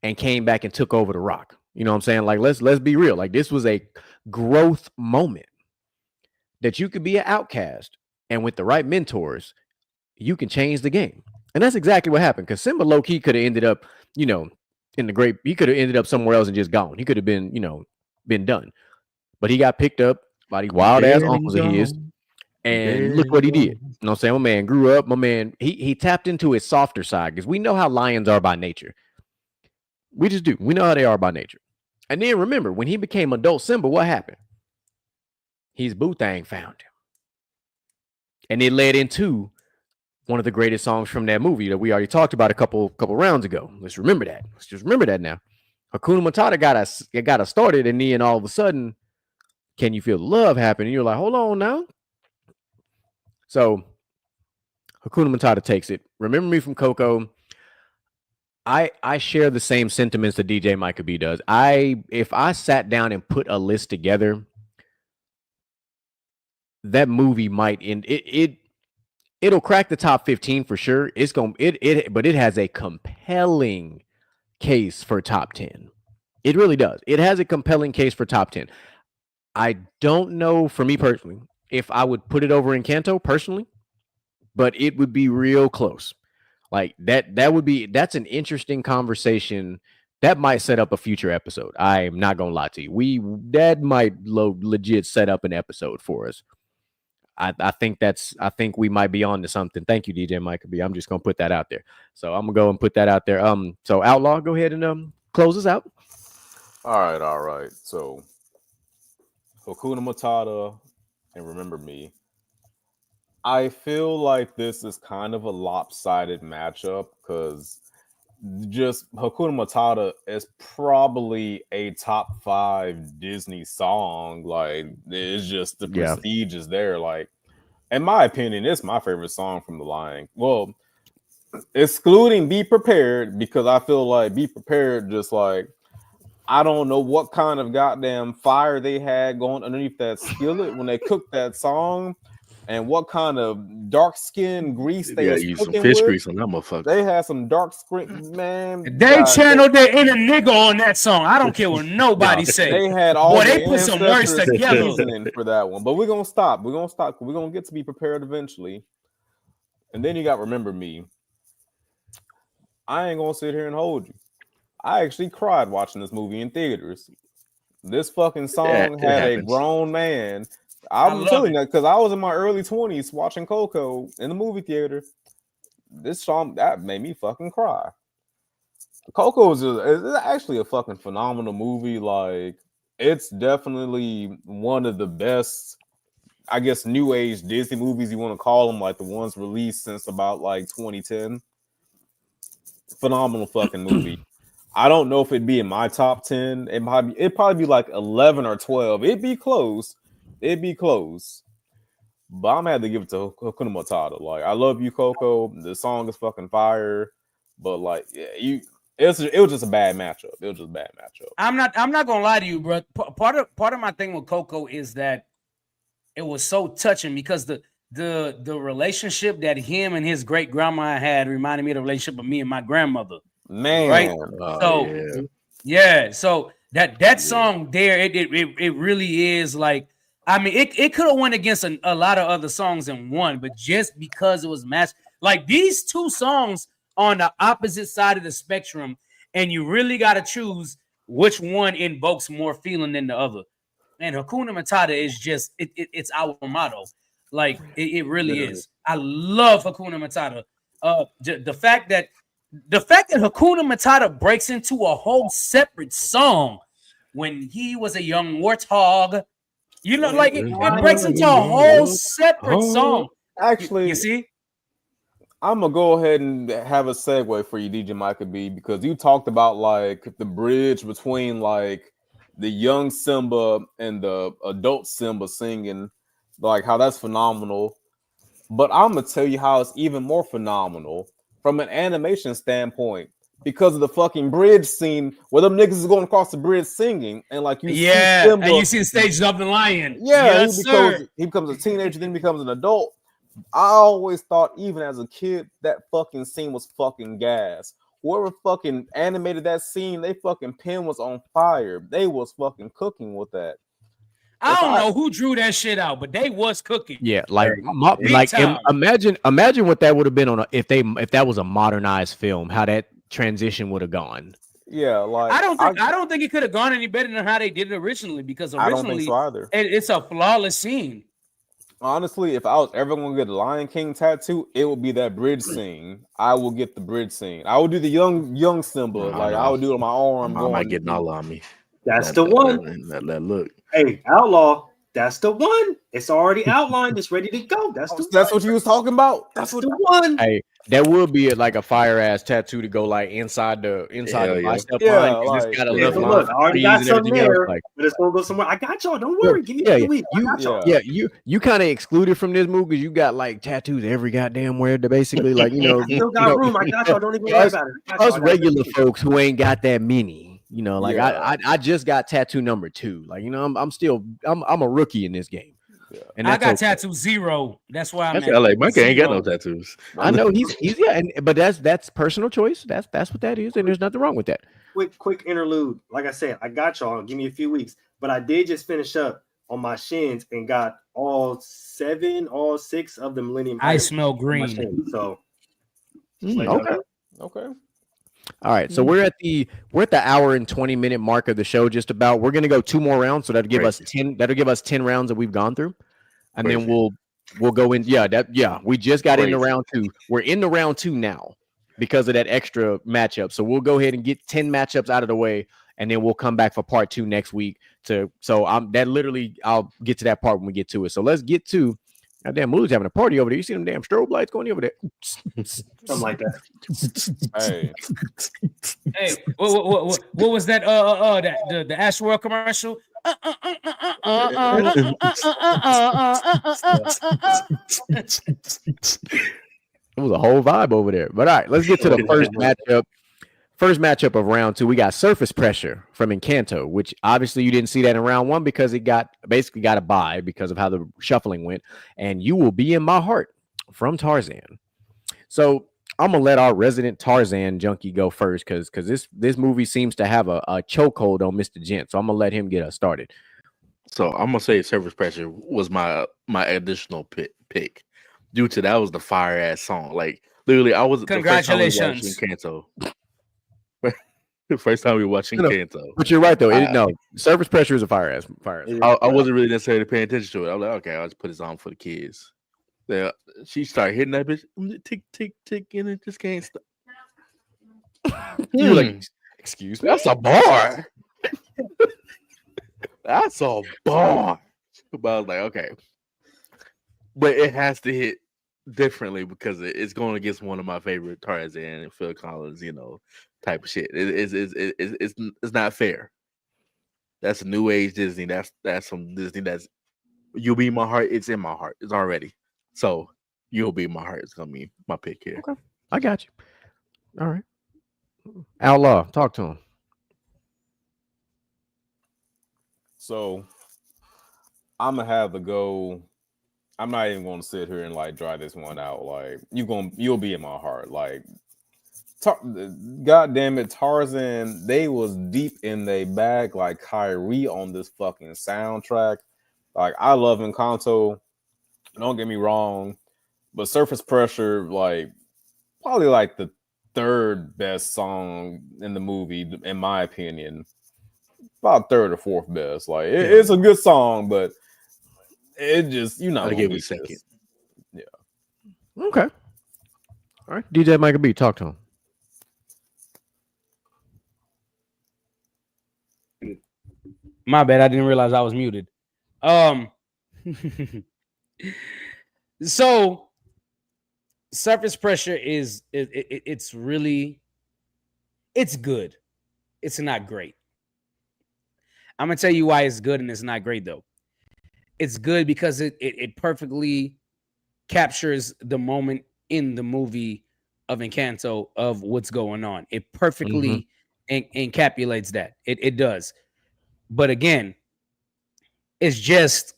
and came back and took over the rock. You know what I'm saying? Like, let's be real. Like, this was a growth moment that you could be an outcast, and with the right mentors, you can change the game. And that's exactly what happened. Because Simba low-key could have ended up, he could have ended up somewhere else and just gone. He could have been, been done. But he got picked up by these wild-ass uncles of his. And look what he did. You know what I'm saying? My man grew up. My man, he tapped into his softer side because we know how lions are by nature. We just do. We know how they are by nature. And then remember, when he became adult Simba, what happened? His Boo-Thang found him. And it led into one of the greatest songs from that movie that we already talked about a couple rounds ago. Let's remember that. Let's just remember that now. Hakuna Matata got us started, and then all of a sudden, Can You Feel the Love happen? And you're like, hold on now. So Hakuna Matata takes it. Remember Me from Coco. I share the same sentiments that DJ Micah B does. If I sat down and put a list together, that movie might end it'll crack the top 15 for sure. But it has a compelling case for top 10. It really does. It has a compelling case for top 10. I don't know for me personally if I would put it over Encanto personally, but it would be real close. Like that's an interesting conversation that might set up a future episode. I'm not gonna lie to you. That might legit set up an episode for us. I think we might be on to something. Thank you, DJ Mike B. I'm just gonna put that out there. So I'm gonna go and put that out there. So Outlaw, go ahead and close us out. All right. So Hakuna Matata and Remember Me. I feel like this is kind of a lopsided matchup because just Hakuna Matata is probably a top 5 Disney song. Like, it's just the prestige is there. Like, in my opinion, it's my favorite song from The Lion. Well, excluding Be Prepared, because I feel like Be Prepared just like, I don't know what kind of goddamn fire they had going underneath that skillet when they cooked that song. And what kind of dark skin grease they was use cooking some fish with. grease on that motherfucker. They had some dark skin, man. They channeled their inner nigga on that song. I don't care what nobody say. They had all they put some words together for that one. But we're gonna stop. We're gonna get to Be Prepared eventually. And then you got Remember Me. I ain't gonna sit here and hold you. I actually cried watching this movie in theaters. This fucking Yeah, song it had a happens. grown man. I I'm love feeling it. that because I was in my early 20s watching Coco in the movie theater. This song that made me fucking cry. Coco is actually a fucking phenomenal movie. Like, it's definitely one of the best, I guess, new age Disney movies you want to call them, like the ones released since about like 2010. Phenomenal fucking movie. I don't know if it'd be in my top 10. It'd probably be like 11 or 12. It'd be close. It'd be close. But I'm gonna have to give it to Hakuna Matata. Like, I love you, Coco. The song is fucking fire. But like, yeah, it was just a bad matchup. It was just a bad matchup. I'm not gonna lie to you, bro. Part of my thing with Coco is that it was so touching because the relationship that him and his great grandma had reminded me of the relationship of me and my grandmother. Man, Right? Oh, So yeah. so that song there, it really is like, I mean, it could have went against a lot of other songs and won, but just because it was matched, like these two songs on the opposite side of the spectrum, and you really got to choose which one invokes more feeling than the other. And Hakuna Matata is just it's our motto. Like it really Literally. is. I love Hakuna Matata. The fact that Hakuna Matata breaks into a whole separate song when he was a young warthog, you know, like it breaks into a whole separate song. actually, You see? I'm gonna go ahead and have a segue for you, DJ Micah B, because you talked about like the bridge between like the young Simba and the adult Simba singing, like how that's phenomenal. But I'm gonna tell you how it's even more phenomenal from an animation standpoint because of the fucking bridge scene where them niggas is going across the bridge singing, and like you see Simba, and you see the stage of the lion. yeah, Yes, sir. he becomes a teenager, then becomes an adult. I always thought, even as a kid, that fucking scene was fucking gas. Whoever fucking animated that scene, they fucking pen was on fire. They was fucking cooking with that. I don't know who drew that shit out, but they was cooking. Yeah, like Big time. imagine what that would have been on if that was a modernized film, how that transition would have gone. Yeah, like I don't think it could have gone any better than how they did it originally, because I don't think originally so either. it's a flawless scene. Honestly, if I was ever gonna get a Lion King tattoo, it would be that bridge scene. I will get the bridge scene. I would do the young Simba, like I would do it on my arm. I might get all on me. That's the one. That look. Hey, Outlaw, that's the one. It's already outlined. It's ready to go. That's what you was talking about. That's the one. Hey, that would be like a fire ass tattoo to go like inside the bicep line. Like, it's got a Look, line I already got something there, like, but it's gonna go somewhere. I got y'all. Don't worry. Give me a few weeks. I got y'all. You kind of excluded from this movie because you got like tattoos every goddamn where to basically like I still got room. I got y'all. Don't even worry about it. Us regular folks who ain't got that many, you know, like I just got tattoo number 2. Like, you know, I'm a rookie in this game. Yeah. And I got tattoo 0. That's why I'm at LA. Mike ain't got no tattoos. I know he's but that's personal choice. That's what that is, and there's nothing wrong with that. Quick interlude. Like I said, I got y'all. Give me a few weeks, but I did just finish up on my shins and got all 6 of the Millennium. I smell green. So okay. All right, so we're at the hour and 20-minute mark of the show. Just about. We're gonna go 2 more rounds, so that'll give us 10. That'll give us 10 rounds that we've gone through, and then we'll go in. We just got into round 2. We're in the round 2 now because of that extra matchup. So we'll go ahead and get 10 matchups out of the way, and then we'll come back for part 2 next week. I'll get to that part when we get to it. So let's get to. Goddamn, Moo's having a party over there. You see them damn strobe lights going over there? Something like that. Hey, what was that? The Ashworld commercial. It was a whole vibe over there. But all right, let's get to the first matchup. First matchup of round 2, we got Surface Pressure from Encanto, which obviously you didn't see that in round 1 because it basically got a bye because of how the shuffling went. And You Will Be in My Heart from Tarzan. So I'm gonna let our resident Tarzan junkie go first because this movie seems to have a chokehold on Mr. Gent. So I'm gonna let him get us started. So I'm gonna say Surface Pressure was my additional pick. due to that was the fire ass song. Like literally, I was the first time we were watching Congratulations. Kanto. The first time we were watching No, Kanto. But you're right though. No, surface pressure is a fire ass. I wasn't really necessarily paying attention to it. I was like, okay, I'll just put this on for the kids. Yeah, she started hitting that bitch, tick, tick, tick, and it just can't stop. You were like, excuse me. That's a bar. That's a bar. But I was like, okay. But it has to hit differently because it's going against one of my favorite Tarzan and Phil Collins, type of shit. It's not fair. That's a new age Disney. That's some Disney that's You'll Be My Heart. It's in my heart. It's already. So You'll Be My Heart is gonna be my pick here. Okay. I got you. All right. Outlaw, talk to him. So I'm gonna have to go. I'm not even gonna sit here and like dry this one out. Like you'll be in my heart. Like, God damn it, Tarzan. They was deep in their bag like Kyrie on this fucking soundtrack. Like I love Encanto. Don't get me wrong, but Surface Pressure, like probably like the third best song in the movie, in my opinion. About third or fourth best. Like it's a good song, but it just I'll give it a second. Yeah. Okay. All right. DJ Michael B, talk to him. My bad. I didn't realize I was muted. So Surface Pressure it's really good. It's not great. I'm gonna tell you why it's good and it's not great though. It's good because it perfectly captures the moment in the movie of Encanto of what's going on. It perfectly encapsulates that. It does. But again, it's just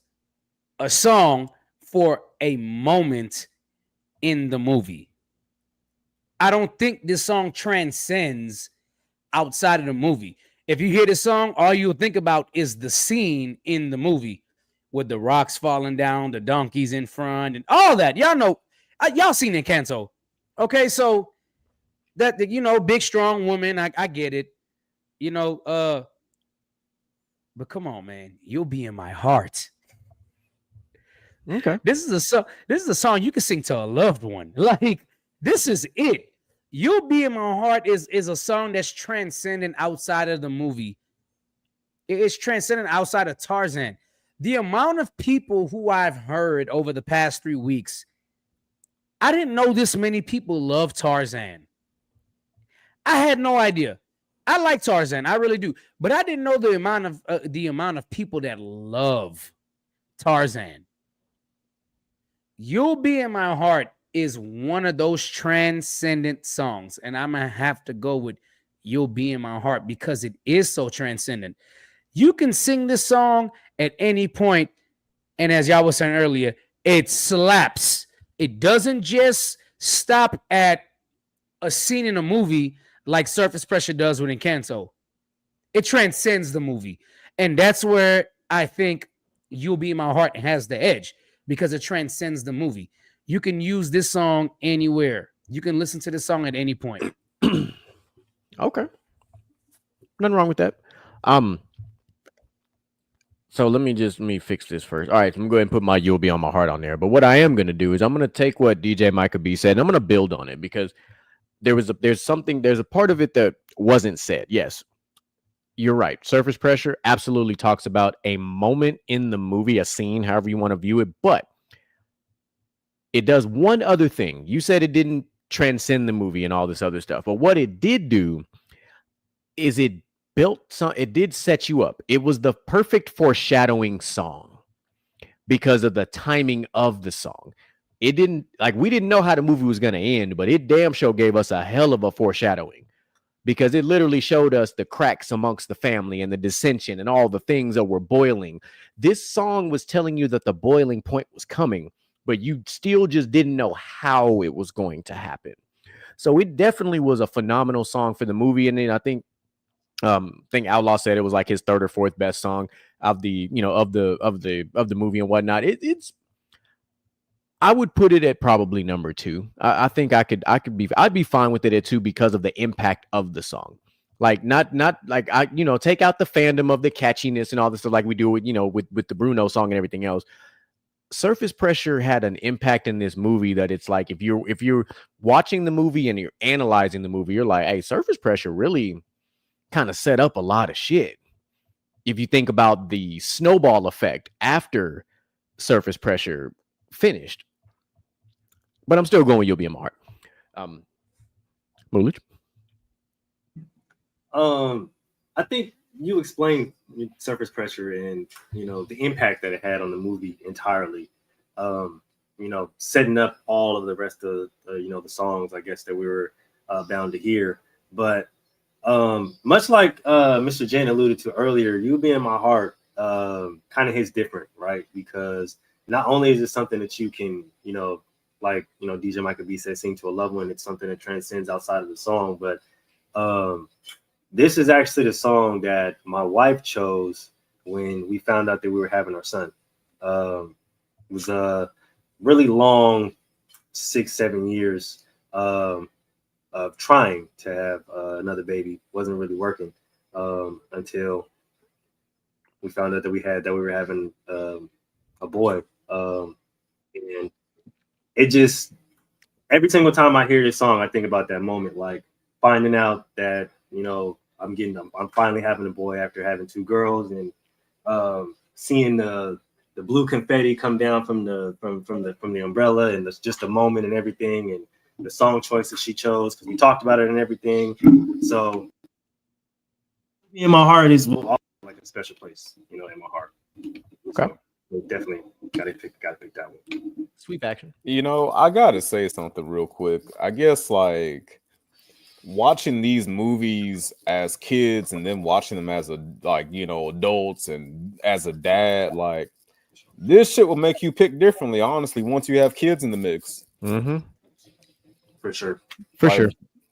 a song for a moment in the movie. I don't think this song transcends outside of the movie. If you hear this song, all you'll think about is the scene in the movie with the rocks falling down, the donkeys in front, and all that. Y'all know, y'all seen Encanto. Okay, so that, big, strong woman, I get it. But come on, man. You'll be in my heart. Okay. This is a song you can sing to a loved one. Like, this is it. You'll Be in My Heart is a song that's transcendent outside of the movie. It's transcendent outside of Tarzan. The amount of people who I've heard over the past 3 weeks, I didn't know this many people love Tarzan. I had no idea. I like Tarzan, I really do, but I didn't know the amount of people that love Tarzan. You'll Be in My Heart is one of those transcendent songs, and I'm gonna have to go with You'll Be in My Heart because it is so transcendent. You can sing this song at any point, and as y'all was saying earlier, it slaps. It doesn't just stop at a scene in a movie like Surface Pressure does with Encanto. It transcends the movie, and that's where I think You'll Be in My Heart has the edge because it transcends the movie. You can use this song anywhere. You can listen to this song at any point. Okay. Nothing wrong with that. So let me fix this first. All right, I'm going to go ahead and put my You'll Be on My Heart on there. But what I am going to do is I'm going to take what DJ Micah B said and I'm going to build on it because there's a part of it that wasn't said. Yes, you're right. Surface Pressure absolutely talks about a moment in the movie, a scene, however you want to view it. But it does one other thing. You said it didn't transcend the movie and all this other stuff. But what it did do is it did set you up. It was the perfect foreshadowing song because of the timing of the song. We didn't know how the movie was going to end, but it damn sure gave us a hell of a foreshadowing because it literally showed us the cracks amongst the family and the dissension and all the things that were boiling. This song was telling you that the boiling point was coming, but you still just didn't know how it was going to happen. So it definitely was a phenomenal song for the movie. And then I think Outlaw said it was like his third or fourth best song of the movie and whatnot. I would put it at probably number 2. I think I'd be fine with it at 2 because of the impact of the song. Like not like I take out the fandom of the catchiness and all this stuff like we do with with the Bruno song and everything else. Surface Pressure had an impact in this movie that it's like if you're watching the movie and you're analyzing the movie, you're like, hey, Surface Pressure really kind of set up a lot of shit. If you think about the snowball effect after Surface Pressure finished. But I'm still going with You'll Be in My Heart. Mulich? I think you explained Surface Pressure and the impact that it had on the movie entirely. Setting up all of the rest of the songs, I guess, that we were bound to hear. But much like Mr. Jane alluded to earlier, You'll Be in My Heart kind of hits different, right? Because not only is it something that you can, like DJ Michael B said, sing to a loved one, it's something that transcends outside of the song. But this is actually the song that my wife chose when we found out that we were having our son. It was a really long 6-7 years of trying to have another baby. Wasn't really working until we found out that we were having a boy. And it just, every single time I hear this song, I think about that moment, like finding out that I'm finally having a boy after having 2 girls, and seeing the blue confetti come down from the umbrella, and just the moment and everything, and the song choices she chose because we talked about it and everything. So in my heart is like a special place, in my heart. Okay. So definitely gotta pick that one. Sweet action. I gotta say something real quick. I guess like watching these movies as kids and then watching them as adults and as a dad, like this shit will make you pick differently, honestly, once you have kids in the mix. Mm-hmm. For sure.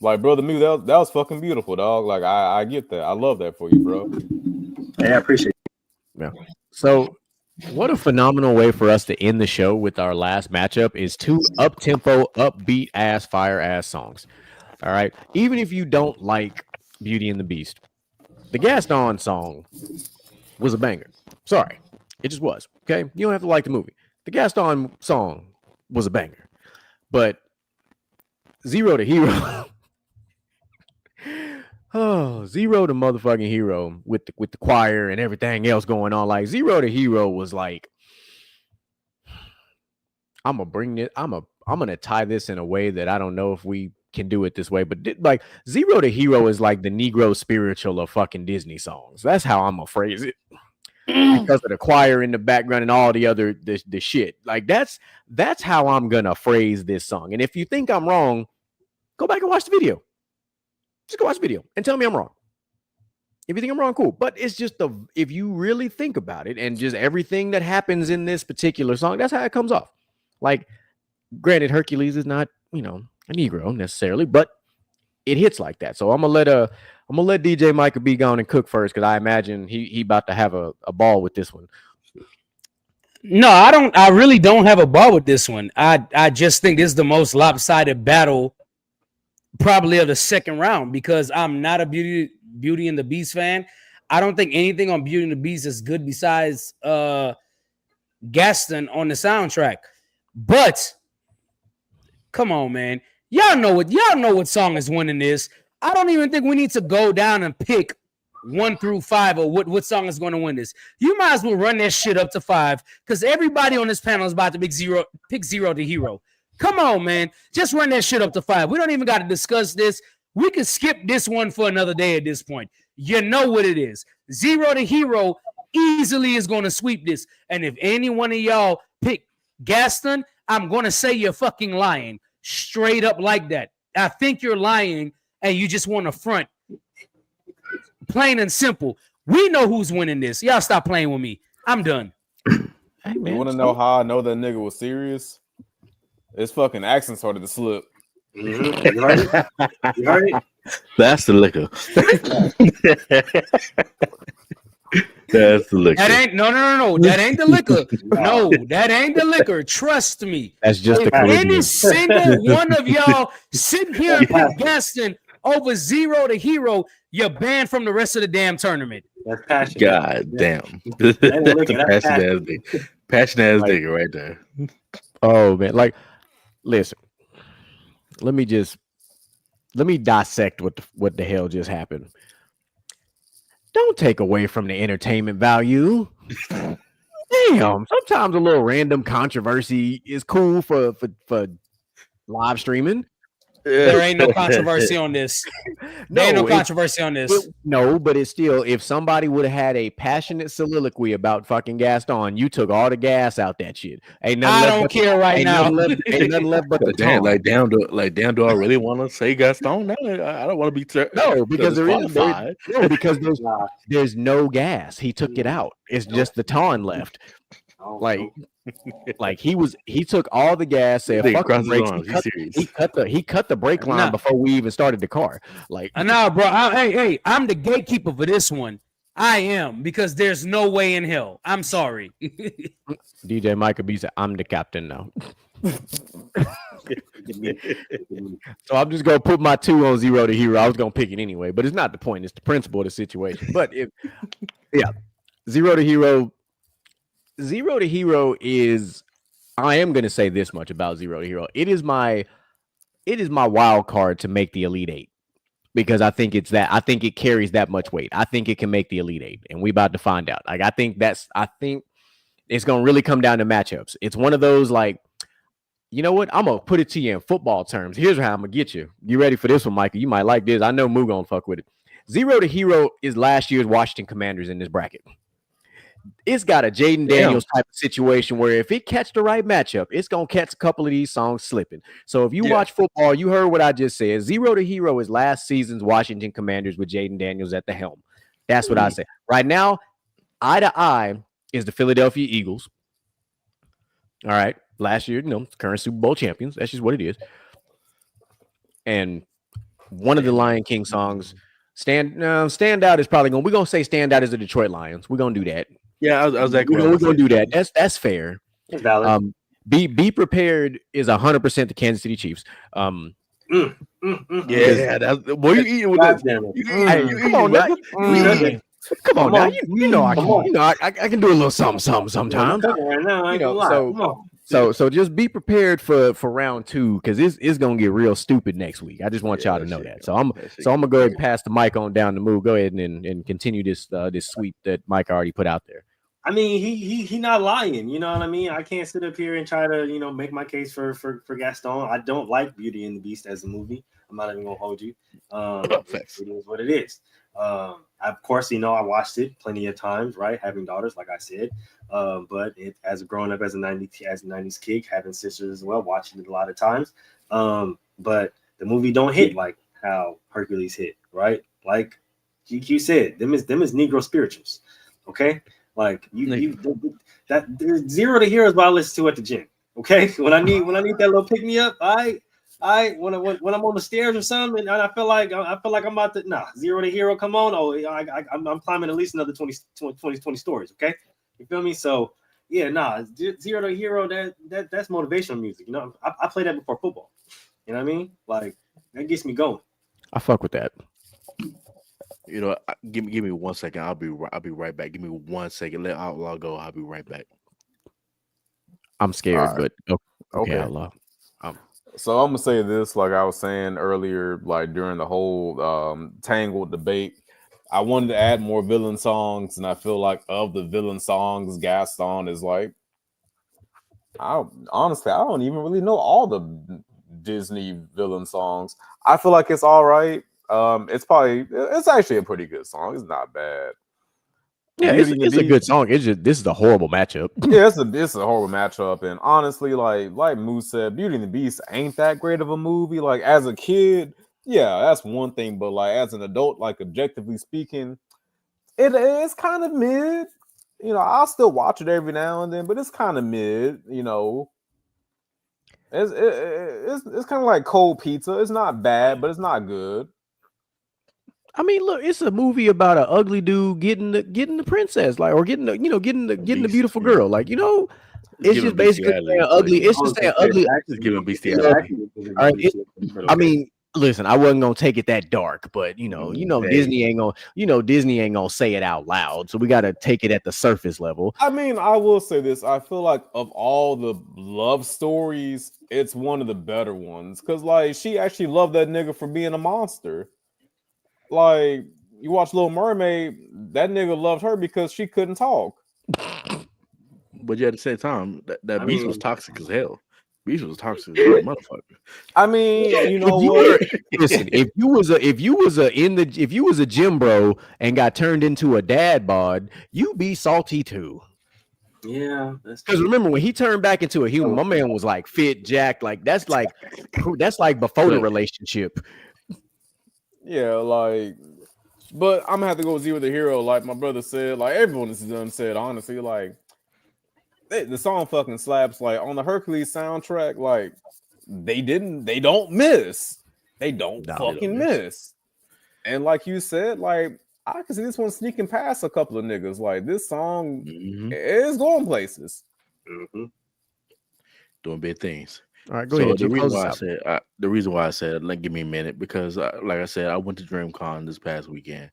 Like, bro, the movie that was fucking beautiful, dog. Like, I get that. I love that for you, bro. Hey, I appreciate it. Yeah. So, what a phenomenal way for us to end the show with our last matchup is 2 up-tempo, upbeat ass, fire ass songs. All right. Even if you don't like Beauty and the Beast, the Gaston song was a banger. Sorry. It just was. Okay. You don't have to like the movie. The Gaston song was a banger. But Zero to Hero. Oh, Zero to motherfucking Hero with the choir and everything else going on. Like Zero to Hero was like, I'm gonna tie this in a way that I don't know if we can do it this way, but like Zero to Hero is like the Negro spiritual of fucking Disney songs. That's how I'm gonna phrase it. Because of the choir in the background and all the other the shit. Like that's how I'm gonna phrase this song. And if you think I'm wrong, go back and watch the video. Just go watch the video and tell me I'm wrong. If you think I'm wrong, cool. But it's just if you really think about it and just everything that happens in this particular song, that's how it comes off. Like, granted, Hercules is not, a Negro necessarily, but it hits like that. So I'm gonna let DJ Micah B go on and cook first, because I imagine he about to have a ball with this one. No, I really don't have a ball with this one. I just think this is the most lopsided battle probably of the second round, because I'm not a Beauty and the Beast fan. I don't think anything on Beauty and the Beast is good besides Gaston on the soundtrack. But come on, man. Y'all know what song is winning this. I don't even think we need to go down and pick 1 through 5 or what song is going to win this. You might as well run that shit up to 5, because everybody on this panel is about to pick Zero to Hero. Come on, man. Just run that shit up to 5. We don't even got to discuss this. We can skip this one for another day at this point. You know what it is. Zero to Hero easily is going to sweep this. And if any one of y'all pick Gaston, I'm going to say you're fucking lying. Straight up like that. I think you're lying and you just want to front. Plain and simple. We know who's winning this. Y'all stop playing with me. I'm done. Hey, man, you want to know how I know that nigga was serious? His fucking accent started to slip. Mm-hmm. You heard it? That's the liquor. That's the liquor. That ain't no. That ain't the liquor. No, that ain't the liquor. Trust me. That's just the If any Caribbean. single one of y'all sitting here and pick Gaston over Zero to Hero, you're banned from the rest of the damn tournament. That's passion. God damn. That's That's a passionate passion. ass nigga. Passionate ass Like- nigga right there. Oh man, like, listen. Let me dissect what the hell just happened. Don't take away from the entertainment value. Damn, sometimes a little random controversy is cool for live streaming. There ain't no controversy on this. There ain't no controversy on this. But it's still, if somebody would have had a passionate soliloquy about fucking Gaston, you took all the gas out that shit. Ain't nothing I left don't but care right ain't now. Ain't nothing left but the Damn, tongue. damn, do I really want to say Gaston? No, I don't want to be No, because qualified. there's no gas. He took it out. It's just the ton left. Like he took all the gas. Said Nigga fuck the crossed his brakes. arms. He's serious. He cut the brake line Nah. before we even started the car. Like Nah, bro. Hey, I'm the gatekeeper for this one. I am, because there's no way in hell. I'm sorry. DJ Micah B said, "I'm the captain now." So I'm just gonna put my 2 on Zero to Hero. I was gonna pick it anyway, but it's not the point. It's the principle of the situation. But Zero to Hero. Zero to Hero is. I am gonna say this much about Zero to Hero. It is my wild card to make the Elite Eight, because I think it's that. I think it carries that much weight. I think it can make the Elite Eight, and we about to find out. Like I think it's gonna really come down to matchups. It's one of those, like, you know what? I'm gonna put it to you in football terms. Here's how I'm gonna get you. You ready for this one, Michael? You might like this. I know Moo gonna fuck with it. Zero to Hero is last year's Washington Commanders in this bracket. It's got a Jaden Daniels type of situation where if it catch the right matchup, it's gonna catch a couple of these songs slipping. So if you watch football, you heard what I just said. Zero to Hero is last season's Washington Commanders with Jaden Daniels at the helm. That's what I said. Right now, eye to eye is the Philadelphia Eagles. All right, last year, current Super Bowl champions. That's just what it is. And one of the Lion King songs, stand out is probably we're gonna say stand out is the Detroit Lions. We're gonna do that. Yeah, I was We're gonna do that. That's fair. It's valid. Be prepared is 100% the Kansas City Chiefs. Yeah, that's boy. You eating with us? Hey, come on now. Come on now. You know I can. I can do a little something sometimes. So just be prepared for round 2, because it's gonna get real stupid next week. I just want y'all to know that. So I'm gonna go ahead and pass the mic on down to Moo. Go ahead and continue this sweep that Mike already put out there. I mean, he not lying. You know what I mean? I can't sit up here and try to make my case for Gaston. I don't like Beauty and the Beast as a movie. I'm not even gonna hold you. It is what it is. Of course, I watched it plenty of times, right? Having daughters, like I said. But as growing up as a 90s kid, having sisters as well, watching it a lot of times. But the movie don't hit like how Hercules hit, right? Like GQ said, them is Negro spirituals. Okay. Like that Zero to Hero is what I listen to at the gym. Okay. When I need that little pick me up, when I'm on the stairs or something, and I feel like I'm about to Zero to Hero, come on. Oh, I'm climbing at least another 20 stories. Okay. You feel me? So yeah, Zero to Hero, that's motivational music. I play that before football. You know what I mean? Like that gets me going. I fuck with that. Give me 1 second. I'll be right back. Give me 1 second. Let Outlaw go. I'll be right back. I'm scared, right. but okay, Okay. Outlaw. So I'm gonna say this, like I was saying earlier, like during the whole Tangled debate, I wanted to add more villain songs, and I feel like of the villain songs, Gaston is like, honestly, I don't even really know all the Disney villain songs. I feel like it's all right. It's actually a pretty good song. It's not bad. Yeah, it's a good song. It's just, this is a horrible matchup. Yeah, it's a horrible matchup. And honestly, like Moose said, Beauty and the Beast ain't that great of a movie. Like as a kid, yeah, that's one thing. But like as an adult, like objectively speaking, it is kind of mid. I'll still watch it every now and then, but it's kind of mid. It's kind of like cold pizza. It's not bad, but it's not good. I mean, look, it's a movie about an ugly dude getting the princess, like, or getting the getting the beautiful girl, like, it's Giving just basically saying bestiality. ugly. It's Oh, just saying ugly. Just giving All bestiality. right, I mean, listen, I wasn't gonna take it that dark, but Hey. Disney ain't gonna say it out loud, so we got to take it at the surface level. I mean, I will say this. I feel like of all the love stories, it's one of the better ones. Cause like she actually loved that nigga for being a monster. Like you watch Little Mermaid, that nigga loved her because she couldn't talk. But yeah, at the same time, that I beast was mean- toxic as hell. Beast was toxic as a motherfucker. I mean, you know If you what? were, listen, if you was a gym bro and got turned into a dad bod, you be salty too. Yeah, that's Because true. remember when he turned back into a human, my man was like fit, jacked, like that's like before the Look. relationship. Yeah, like, but I'm gonna have to go with Zero the Hero. Like my brother said, like everyone has done said, honestly, like the song fucking slaps. Like on the Hercules soundtrack, like they don't miss. They don't No, they don't fucking miss. miss. And like you said, like I can see this one sneaking past a couple of niggas. Like this song Mhm. is going places. Mhm. Doing big things. All right, go So ahead. the You reason close why I us out. said the reason why I said like give me a minute because like I said I went to DreamCon this past weekend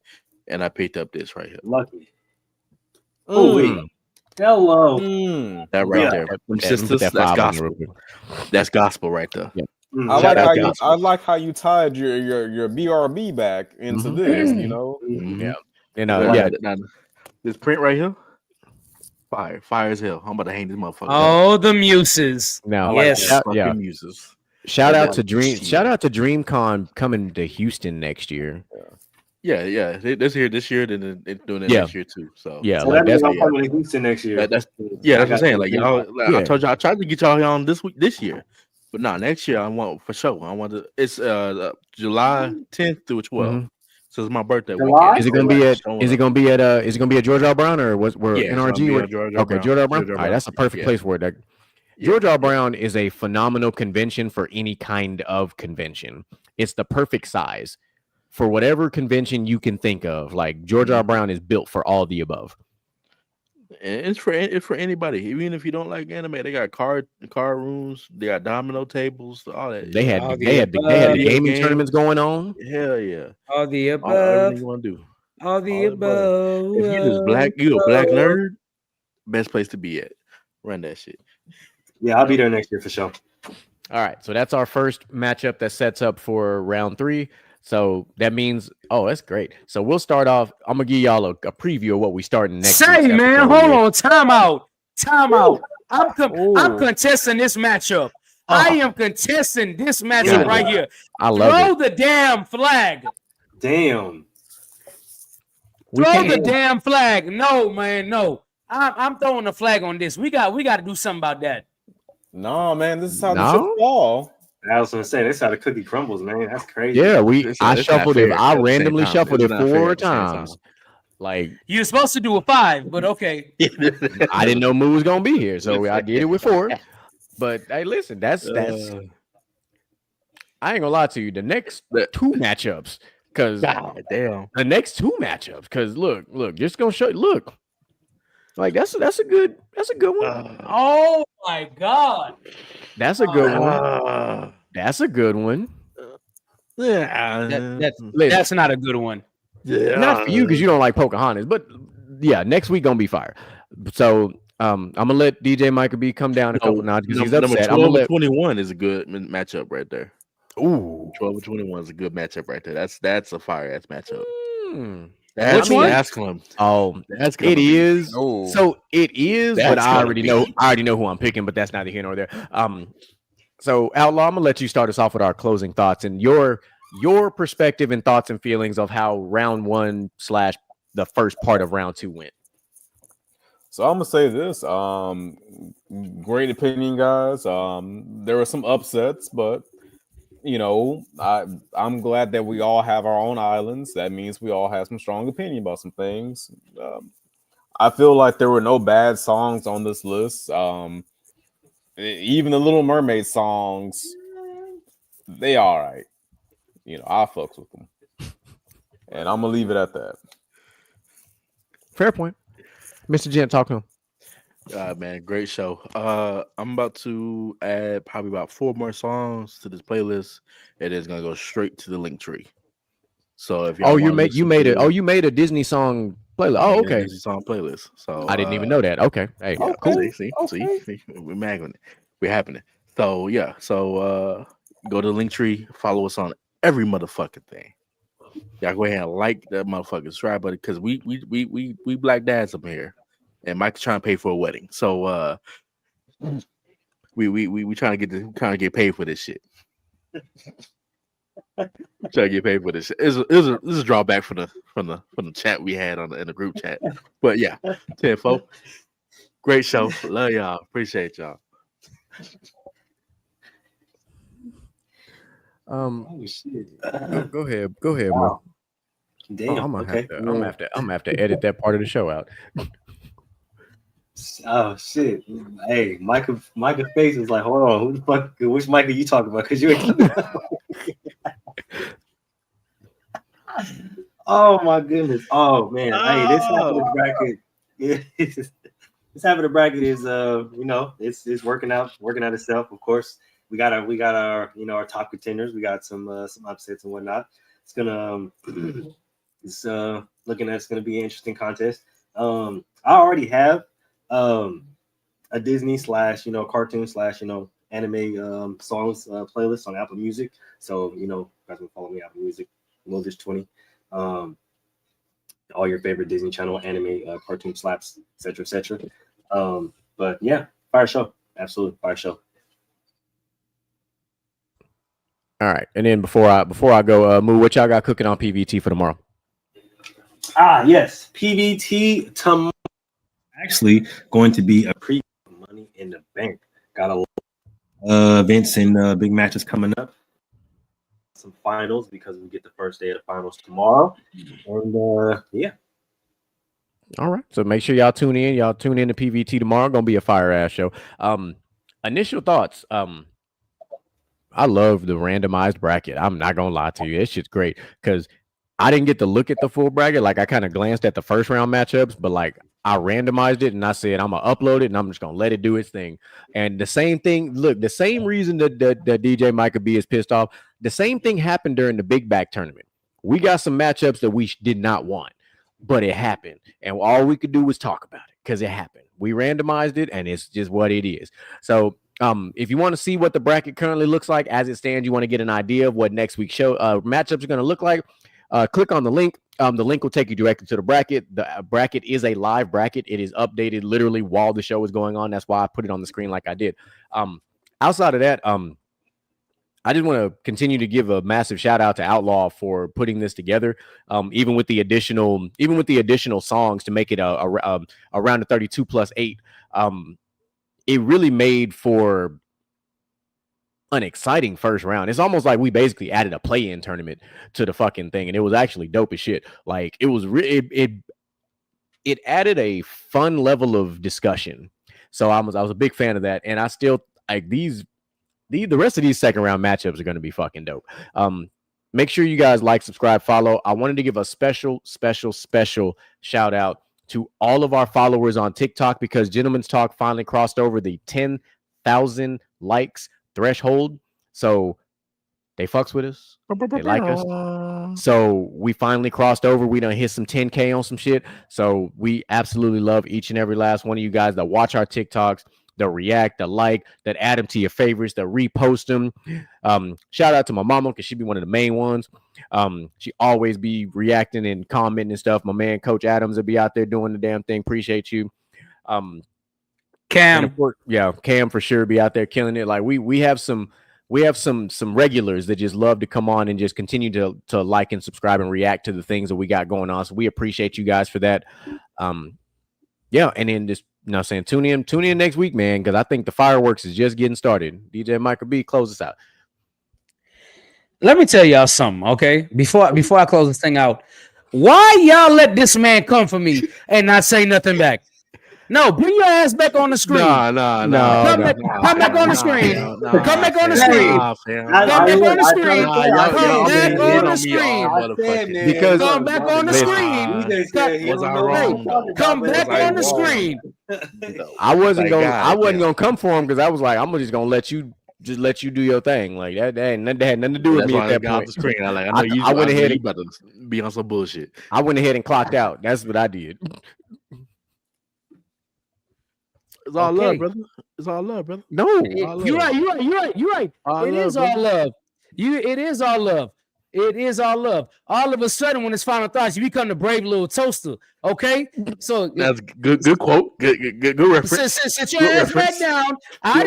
and I picked up this right here. Lucky. Holy. Hello. That right Yeah. there. Put Them that- let me put sisters, that that's 5 on you real gospel. quick. That's gospel right there. Yeah. Mm. I Shout like out how you gospel. I like how you tied your BRB back into Mhm. this, you know. Mhm. Yeah. And Now- yeah, now, this print right here, fire as hell. I'm about to hang this motherfucker. Oh, the muses. now Yes. shout, fucking muses. shout That- out to that- Shout out to DreamCon coming to Houston next year. Yeah. This here this year, then they're doing it Yeah. next year too. So Yeah, So like that means that's I'm coming to Houston next year. that's what I'm saying. Like y'all, like, Yeah. I told y'all, I tried to get y'all on this year, but no, next year I want for sure. I want to. It's July 10th through 12th. Mhm. So it's my birthday July? weekend. Is it gonna be at is it gonna be at George R. Brown or was we're Yeah, it's gonna NRG? be Where- at George R. okay, Brown. George R. Brown. George R. All right, Brown. that's a perfect Yeah. place for it. George R. Brown is a phenomenal convention for any kind of convention. It's the perfect size for whatever convention you can think of. Like George R. Brown is built for all the above. And it's for anybody, even if you don't like anime. They got card rooms, they got domino tables, all that. They had All they had the Video gaming games. tournaments going on. Hell yeah, All the everything above. you want to do. All the All above. above. If you just black, you a black nerd, best place to be at. Run that shit. Yeah, I'll be there next year for sure. All right, so that's our first matchup that sets up for round 3. So that means, that's great. So we'll start off. I'm gonna give y'all a preview of what we starting next. Say, week's man, episode hold with. on. Time out. I'm Ooh. contesting this matchup. I am contesting this matchup God. right here. I love Throw it. the damn flag. Damn. We Throw the can't- damn flag. No, man, no. I'm throwing the flag on this. We got to do something about that. No, man, this is how the No? shit fall. I was gonna say that's how the cookie crumbles, man. That's crazy. Yeah, It's not shuffled it. fair I at the randomly same time. shuffled It's it not fair 4 at the same times. time. Like You're supposed to do a 5, but okay. I didn't know Moo was gonna be here, so I did it with 4. But hey, listen, that's I ain't gonna lie to you. The next 2 matchups, because God damn. the next 2 matchups, because look, just gonna show you. Look, like that's a good one. Oh my God. That's a good one. That's a good one. That's not a good one. Not for you because you don't like Pocahontas, but yeah, next week gonna be fire. So I'm gonna let DJ Micah B come down a couple notches because he's Number upset. 12 I'm gonna let 21 is a good matchup right there. ooh 12 and 21 is a good matchup right there. That's a fire ass matchup. hmm. That's one? That's coming. Oh, That's it coming. is. Oh. So it is, but That's I gonna already be- know. I already know who I'm picking, but that's neither here nor there. So Outlaw, I'm gonna let you start us off with our closing thoughts and your perspective and thoughts and feelings of how round 1 / the first part of round 2 went. So I'm gonna say this. Great opinion, guys. There were some upsets, but you know, I'm glad that we all have our own islands. That means we all have some strong opinion about some things. I feel like there were no bad songs on this list. Even the Little Mermaid songs, they all right. You know, I fucks with them. And I'm gonna leave it at that. Fair point. Mr. Gent, talk to him. Man, great show. I'm about to add probably about 4 more songs to this playlist. It is gonna go straight to the link tree. So if y'all you made a Disney song playlist. Oh, okay. Disney song playlist. So I didn't even know that. Okay. Hey, yeah, cool. See, we're magging it. We're happening. So yeah, go to the link tree, follow us on every motherfucking thing. Y'all go ahead and like that motherfucking subscribe button because we black dads up here, and Mike's trying to pay for a wedding. So we trying to get paid for this shit. Trying to get paid for this shit. This is a drawback from the chat we had in the group chat. But yeah, 10-4. Great show. Love y'all. Appreciate y'all. Oh shit! Go ahead, bro. Damn. I'm gonna have to edit that part of the show out. Oh shit! Hey, Micah's face was like, hold on, who the fuck? Which Micah you talking about? Because you ain't talking about. Oh my goodness! Oh man! Hey, this half of the bracket. This half of the bracket is it's working out itself. Of course, we got our our top contenders. We got some upsets and whatnot. It's gonna it's looking at it's gonna be an interesting contest. I already have a Disney / cartoon / anime songs playlist on Apple Music. So you guys can follow me Apple Music, Wildish20. All your favorite Disney Channel anime cartoon slaps, etc. But yeah, fire show, absolute fire show. All right, and then before I go, Moo, what y'all got cooking on PVT for tomorrow? Yes, PVT tomorrow. Actually, going to be a pre Money in the Bank. Got a lot of events and big matches coming up. Some finals because we get the first day of the finals tomorrow. And yeah. All right. So make sure y'all tune in. Y'all tune in to PVT tomorrow. Gonna be a fire ass show. Initial thoughts. I love the randomized bracket. I'm not gonna lie to you. This shit's great because I didn't get to look at the full bracket. Like I kind of glanced at the first round matchups, but like I randomized it and I said I'm gonna upload it and I'm just gonna let it do its thing. And the same thing, look, the same reason that DJ Micah B is pissed off, the same thing happened during the Big Back tournament. We got some matchups that we did not want, but it happened. And all we could do was talk about it because it happened. We randomized it and it's just what it is. So if you want to see what the bracket currently looks like as it stands, you want to get an idea of what next week's show matchups are going to look like, click on the link. The link will take you directly to the bracket. The bracket is a live bracket. It is updated literally while the show is going on. That's why I put it on the screen like I did. Outside of that, I just want to continue to give a massive shout out to Outlaw for putting this together. Even with the additional songs to make it around a 32 plus 8. It really made for an exciting first round. It's almost like we basically added a play-in tournament to the fucking thing, and it was actually dope as shit. Like it was it added a fun level of discussion. So I was a big fan of that, and I still like the rest of these second round matchups are going to be fucking dope. Make sure you guys like, subscribe, follow. I wanted to give a special shout out to all of our followers on TikTok because Gentleman's Talk finally crossed over the 10,000 likes threshold. So they fucks with us. They like us. So we finally crossed over. We done hit some 10K on some shit. So we absolutely love each and every last one of you guys that watch our TikToks, that react, that like, that add them to your favorites, that repost them. Shout out to my mama because she be one of the main ones. She always be reacting and commenting and stuff. My man, Coach Adams, will be out there doing the damn thing. Appreciate you. Cam, Cam for sure be out there killing it. Like we have some regulars that just love to come on and just continue to like and subscribe and react to the things that we got going on. So we appreciate you guys for that. Yeah, and then just saying tune in next week, man, because I think the fireworks is just getting started. DJ Michael B, close us out. Let me tell y'all something, okay? Before I close this thing out, why y'all let this man come for me and not say nothing back? No, bring your ass back on the screen. Nah. Come back on the screen. Come back on the screen. Come back on the screen. Come back on the screen. Because Come back on the listen, screen. Was I wrong? Come back on the screen. I wasn't Like, gonna come for him because I was like, I'm just gonna let you do your thing. Like that had nothing to do with That's me why at I that got off point. the screen. I know you. I went ahead You and about to be on some bullshit. I went ahead and clocked out. That's what I did. It's all Okay. love, brother. It's all love, brother. No, You're right. It is all love. It is all love. It is all love. All of a sudden, when it's final thoughts, you become the brave little toaster. Okay, so That's good. Good quote. Good reference. sit your Good ass back reference. down. I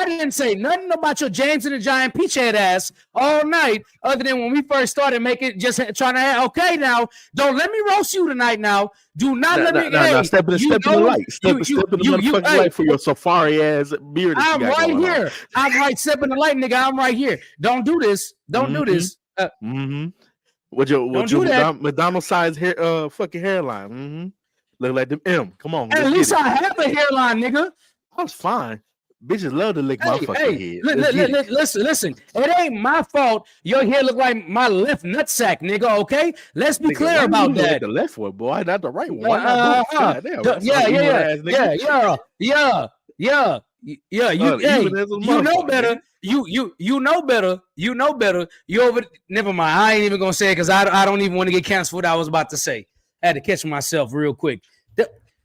didn't say nothing about your James and the Giant peach head ass all night, other than when we first started making just trying to have, okay, now don't let me roast you tonight. Now do not let me. Nah, step in the light. Step in the motherfucking light for your safari ass beard. I'm right here. I'm right. Step in the light, nigga. I'm right here. Don't do this. Don't do this. With your McDonald's size hair, fucking hairline. Look like them M. Come on. At least I have a hairline, nigga. That's fine. Bitches love to lick my fucking head. Listen. It ain't my fault. Your hair look like my left nutsack, nigga. Okay, let's be clear about that. The left one, boy, not the right one. Why not both? Yeah. You know better. You know better. You know better. You over. Never mind. I ain't even gonna say it because I don't even want to get canceled. What I was about to say. I had to catch myself real quick.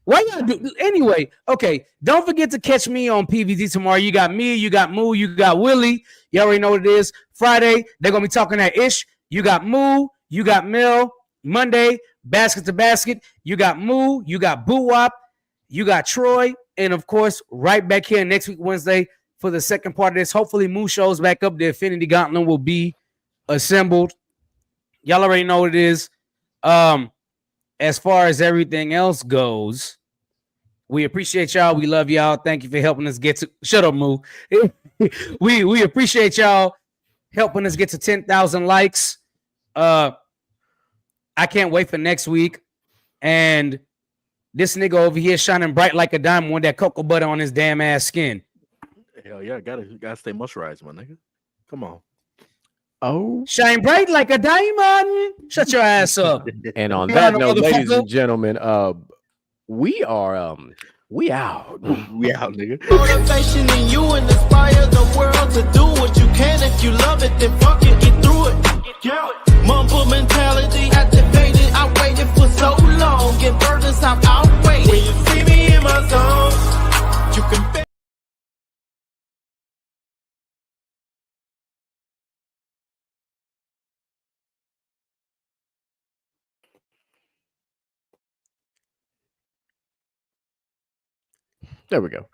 Why y'all do anyway? Okay, don't forget to catch me on PVT tomorrow. You got me, you got Moo, you got Willie. You already know what it is. Friday, they're gonna be talking that ish. You got Moo, you got Mel. Monday, basket to basket. You got Moo, you got Boo Wop, you got Troy, and of course, right back here next week, Wednesday, for the second part of this. Hopefully, Moo shows back up. The Infinity Gauntlet will be assembled. Y'all already know what it is. As far as everything else goes, we appreciate y'all. We love y'all. Thank you for helping us get to. Shut up, Moo. we appreciate y'all helping us get to 10,000 likes. I can't wait for next week. And this nigga over here shining bright like a diamond with that cocoa butter on his damn ass skin. Hell yeah, gotta stay moisturized, my nigga. Come on. Oh, shine bright like a diamond. Shut your ass up. And on that note, ladies and gentlemen, we are we out. We out, nigga. Motivation in you and inspire the world to do what you can. If you love it, then fuck it, get through it. Mumble mentality activated. I waited for so long. Get burdens, I'm outweighed. When you see me in my zone, you can. There we go.